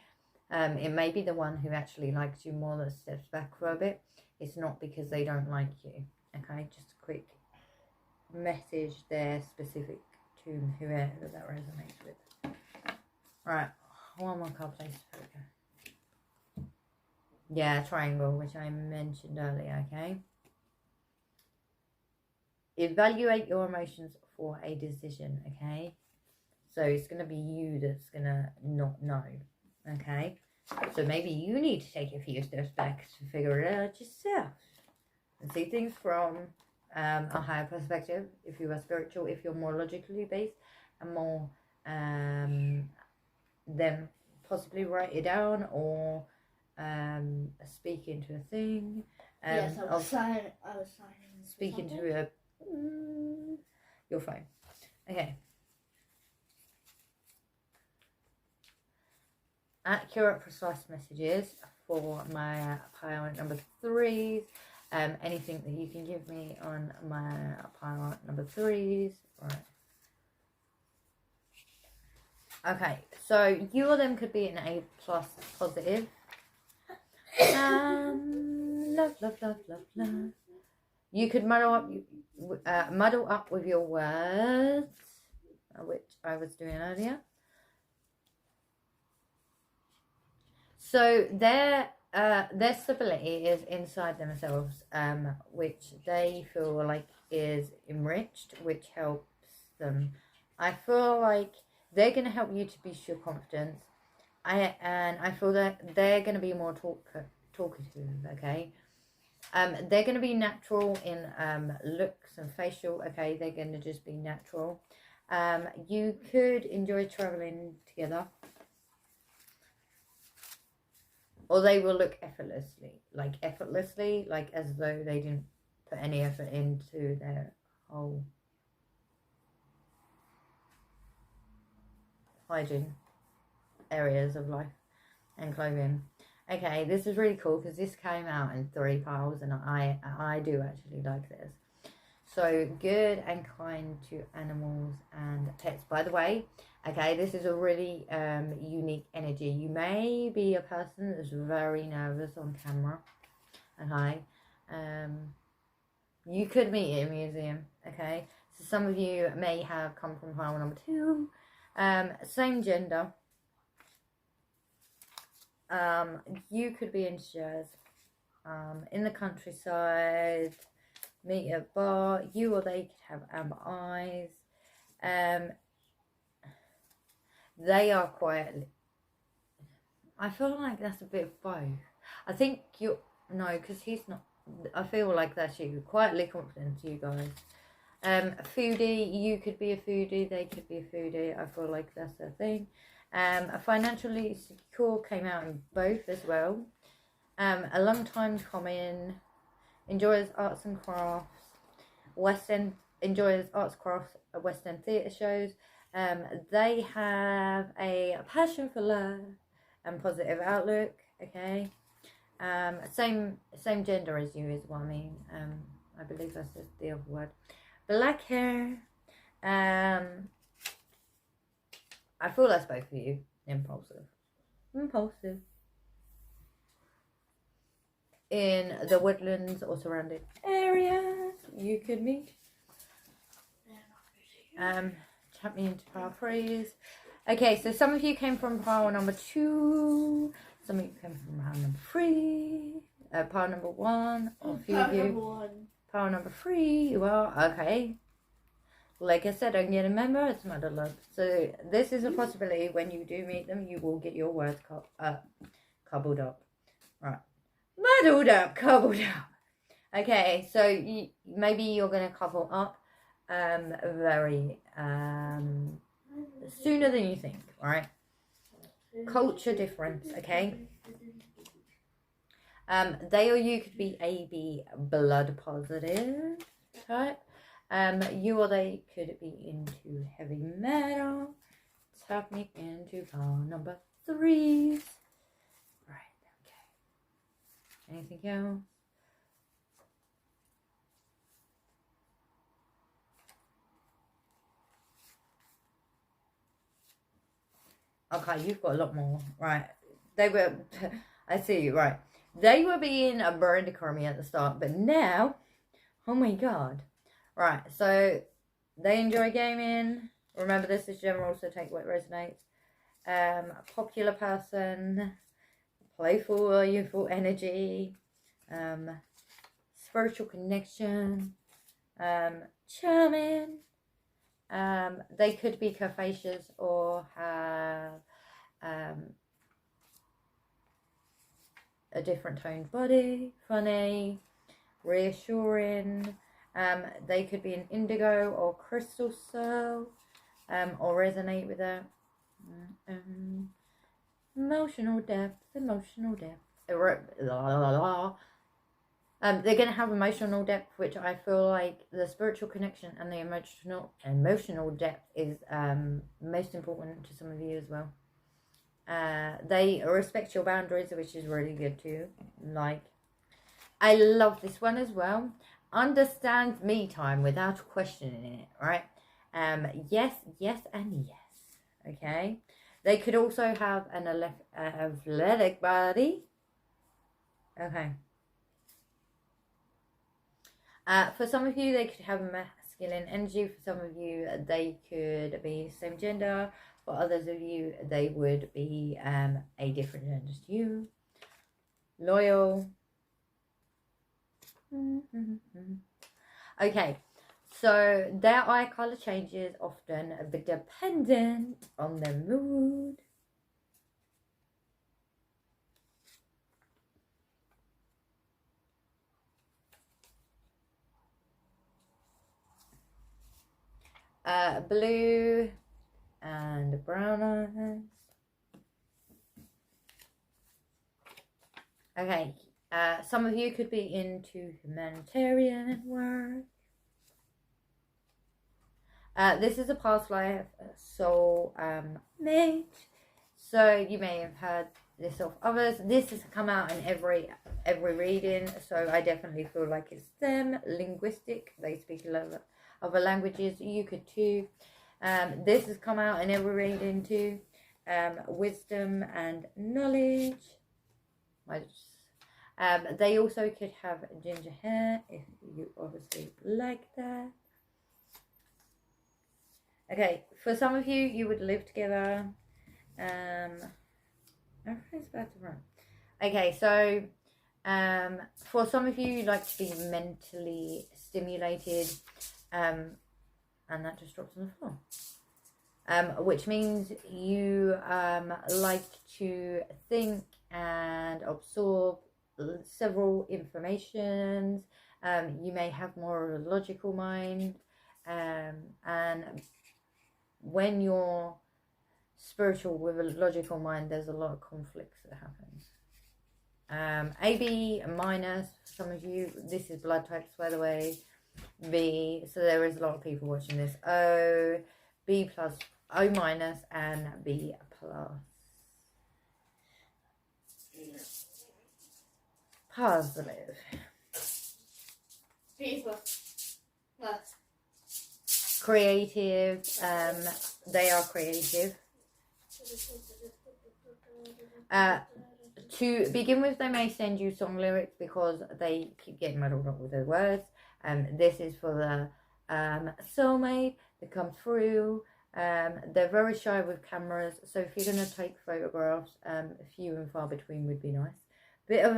it may be the one who actually likes you more that steps back for a bit. It's not because they don't like you, okay? Just a quick message there, specific to whoever that resonates with. Right, one more card, please. There we go. Yeah, triangle, which I mentioned earlier, okay? Evaluate your emotions for a decision, okay? So it's going to be you that's going to not know, okay? So maybe you need to take a few steps back to figure it out yourself and see things from a higher perspective. If you are spiritual, if you're more logically based and more, then possibly write it down or speak into a thing. Yes, I was signing. Speak into a your phone. Okay. Accurate, precise messages for my pile number 3s. Anything that you can give me on my pile number 3s. Right. Okay, so you or them could be an A+ positive. Love, love, love, love, love. You could muddle up with your words, which I was doing earlier. So their stability is inside themselves, which they feel like is enriched, which helps them. I feel like they're going to help you to boost your confidence. I feel that they're going to be more talkative, okay? They're going to be natural in looks and facial, okay? They're going to just be natural. You could enjoy traveling together. Or they will look effortlessly, like as though they didn't put any effort into their whole hygiene areas of life and clothing. Okay, this is really cool because this came out in 3 piles and I do actually like this. So, good and kind to animals and pets. By the way, okay, this is a really unique energy. You may be a person that's very nervous on camera. Okay, you could meet in a museum. Okay, so some of you may have come from pile number 2. Same gender. You could be in shares, in the countryside, meet at a bar. You or they could have amber eyes. They are quietly. I feel like that's a bit of both. I think no, because he's not. I feel like that's you. Quietly confident, you guys. Foodie, you could be a foodie. They could be a foodie. I feel like that's a thing. Financially secure came out in both as well. A long time coming. Enjoys arts and crafts. West End enjoys arts, crafts, West End theatre shows. They have a passion for love and positive outlook. Okay. Same gender as you is what I mean. I believe that's just the other word. Black hair. I feel that's both of you. Impulsive. In the woodlands or surrounding areas, you could meet. Tap me into pile 3s. Okay, so some of you came from pile number 2. Some of you came from pile number 3. Pile number 1. Or a few of you. Pile number 3. You are okay. Like I said, I'm getting a member. It's matter love. So this is a possibility. When you do meet them, you will get your words cobbled up. Right. muddled up, coupled up. Okay, so maybe you're going to couple up very sooner than you think, right? Culture difference, okay? They or you could be AB blood positive type. You or they could be into heavy metal. Tap me into bar number 3. Right, okay. Anything else? Okay, you've got a lot more. Right. They were, I see, right. They were being a burn crummy at the start, but now, oh my god. Right, so they enjoy gaming. Remember, this is general, so take what resonates. Popular person, playful, youthful energy, spiritual connection, charming. They could be curvaceous or have a different toned body, funny, reassuring. They could be an indigo or crystal soul, or resonate with that. Emotional depth. They're going to have emotional depth, which I feel like the spiritual connection and the emotional depth is most important to some of you as well. They respect your boundaries, which is really good too. Like, I love this one as well. Understands me time without questioning it, right? Yes, and yes. Okay. They could also have an athletic body. Okay. For some of you, they could have masculine energy. For some of you, they could be same gender. For others of you, they would be a different gender to you. Loyal. Okay, so their eye color changes often, but dependent on their mood. Blue and brown eyes. Okay, some of you could be into humanitarian work. This is a past life soul mate, so you may have heard this of others. This has come out in every reading, so I definitely feel like it's them. Linguistic, they speak a lot of other languages. You could too. This has come out in every reading too. Wisdom and knowledge. They also could have ginger hair if you obviously like that. Okay, for some of you, you would live together. Everything's about to run. Okay, so for some of you, you like to be mentally stimulated, and that just drops on the floor. Which means you like to think and absorb several informations. You may have more of a logical mind, and when you're spiritual with a logical mind, there's a lot of conflicts that happen. AB minus, for some of you, this is blood types, by the way. B, so there is a lot of people watching this. O, B plus, O minus, and B plus. Positive. B plus. Creative. They are creative. To begin with, they may send you song lyrics because they keep getting muddled up with their words. This is for the soulmate that come through. They're very shy with cameras, so if you're going to take photographs, few and far between would be nice. Bit of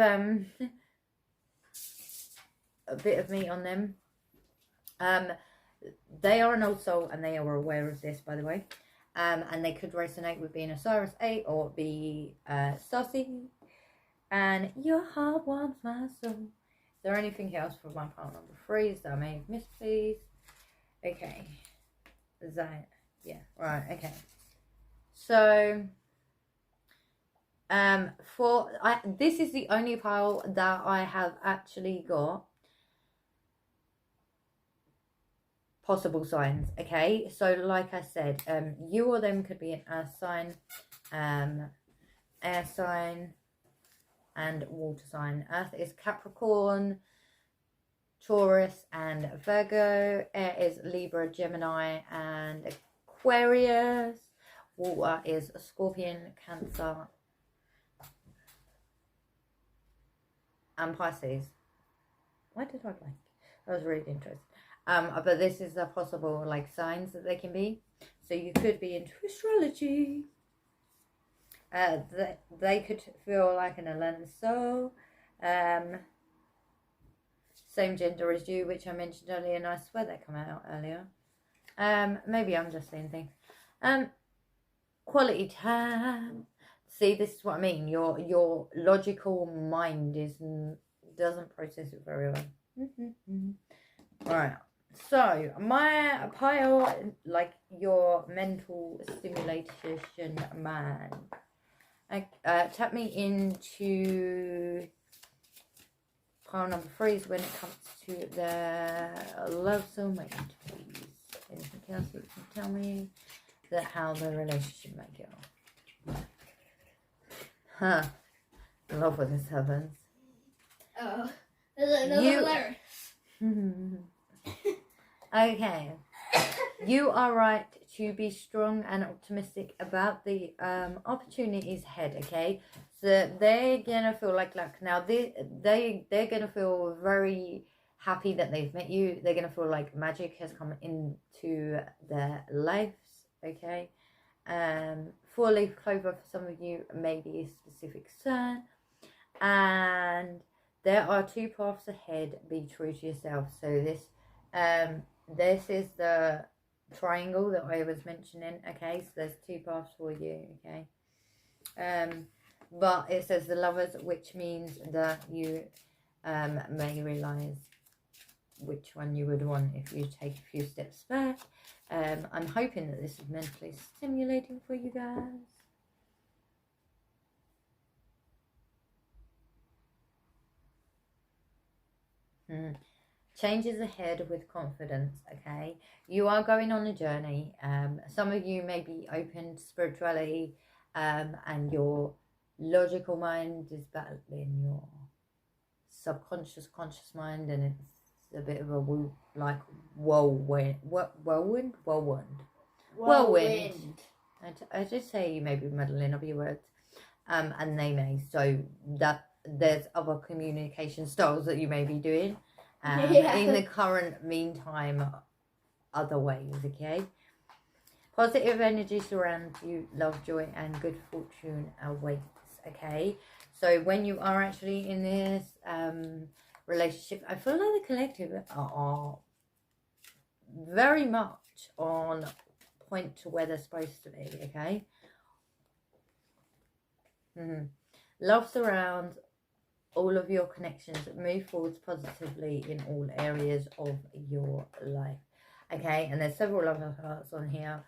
a bit of meat on them. They are an old soul, and they are aware of this, by the way. And they could resonate with being a Cyrus 8 or be saucy. And your heart wants my soul. Is there anything else for my pile number 3 that I may have missed, please? Okay. Is that, yeah, right, okay. So, this is the only pile that I have actually got possible signs, okay? So like I said, you or them could be an earth sign, air sign, and water sign. Earth is Capricorn, Taurus, and Virgo. Air is Libra, Gemini, and Aquarius. Water is Scorpion, Cancer, and Pisces. Why did I blank? That was really interesting. But this is a possible like signs that they can be. So you could be into astrology. They could feel like an Atlantis soul. Same gender as you, which I mentioned earlier, and I swear that came out earlier. Maybe I'm just saying things. Quality time. See, this is what I mean. Your logical mind doesn't process it very well. Right. So my pile, like your mental stimulation man. Tap me into pile number 3 is when it comes to the love soulmate, please. Anything else that you can tell me that how the relationship might go? Huh. I love when this happens. Oh, there's another letter. Okay. You are right to be strong and optimistic about the opportunities ahead, okay? So they're gonna feel like luck. Now they're gonna feel very happy that they've met you. They're gonna feel like magic has come into their lives, okay? 4-leaf clover for some of you, maybe a specific sign. And there are 2 paths ahead. Be true to yourself. So this is the triangle that I was mentioning, okay? So there's 2 paths for you, okay? But it says the lovers, which means that you may realize which one you would want if you take a few steps back. I'm hoping that this is mentally stimulating for you guys. Changes ahead with confidence, okay? You are going on a journey. Some of you may be open to spirituality, and your logical mind is battling your subconscious conscious mind, and it's a bit of a whirlwind. I just say you may be muddling up your words, and they may. So that there's other communication styles that you may be doing. In the current meantime, other ways, okay? Positive energy surrounds you, love, joy, and good fortune awaits, okay? So when you are actually in this relationship, I feel like the collective are very much on point to where they're supposed to be, okay? Love surrounds all of your connections. Move forwards positively in all areas of your life, okay? And there's several love hearts on here.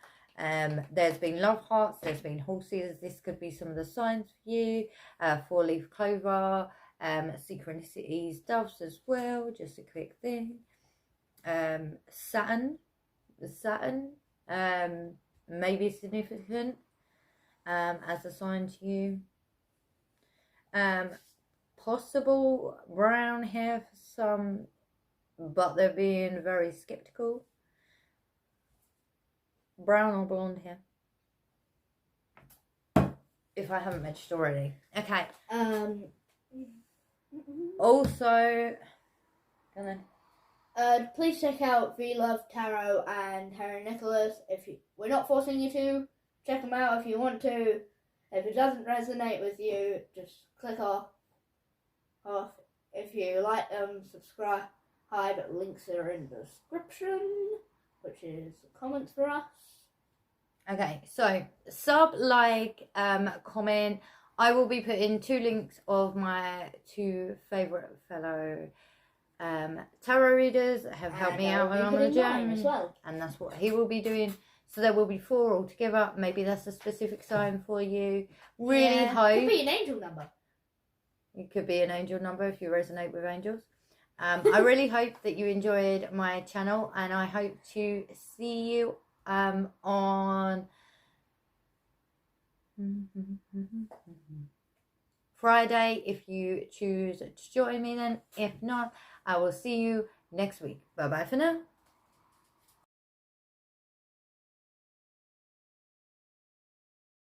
There's been love hearts, there's been horses. This could be some of the signs for you. 4-leaf clover, synchronicities, doves as well, just a quick thing. Saturn may be significant as a sign to you. Possible brown hair for some, but they're being very skeptical. Brown or blonde hair, if I haven't mentioned already. Okay. Also, go on. Please check out V Love Tarot and Harry Nicholas. We're not forcing you to check them out if you want to. If it doesn't resonate with you, just click off. If you like them, subscribe. Links are in the description, which is comments for us. Okay, so sub, like, comment. I will be putting 2 links of my 2 favourite fellow tarot readers that have helped me out along the journey as well. and that's what he will be doing. So there will be 4 altogether. Maybe that's a specific sign for you. Really hope could be an angel number. It could be an angel number if you resonate with angels. I really hope that you enjoyed my channel, and I hope to see you on Friday if you choose to join me then. If not, I will see you next week. Bye bye for now.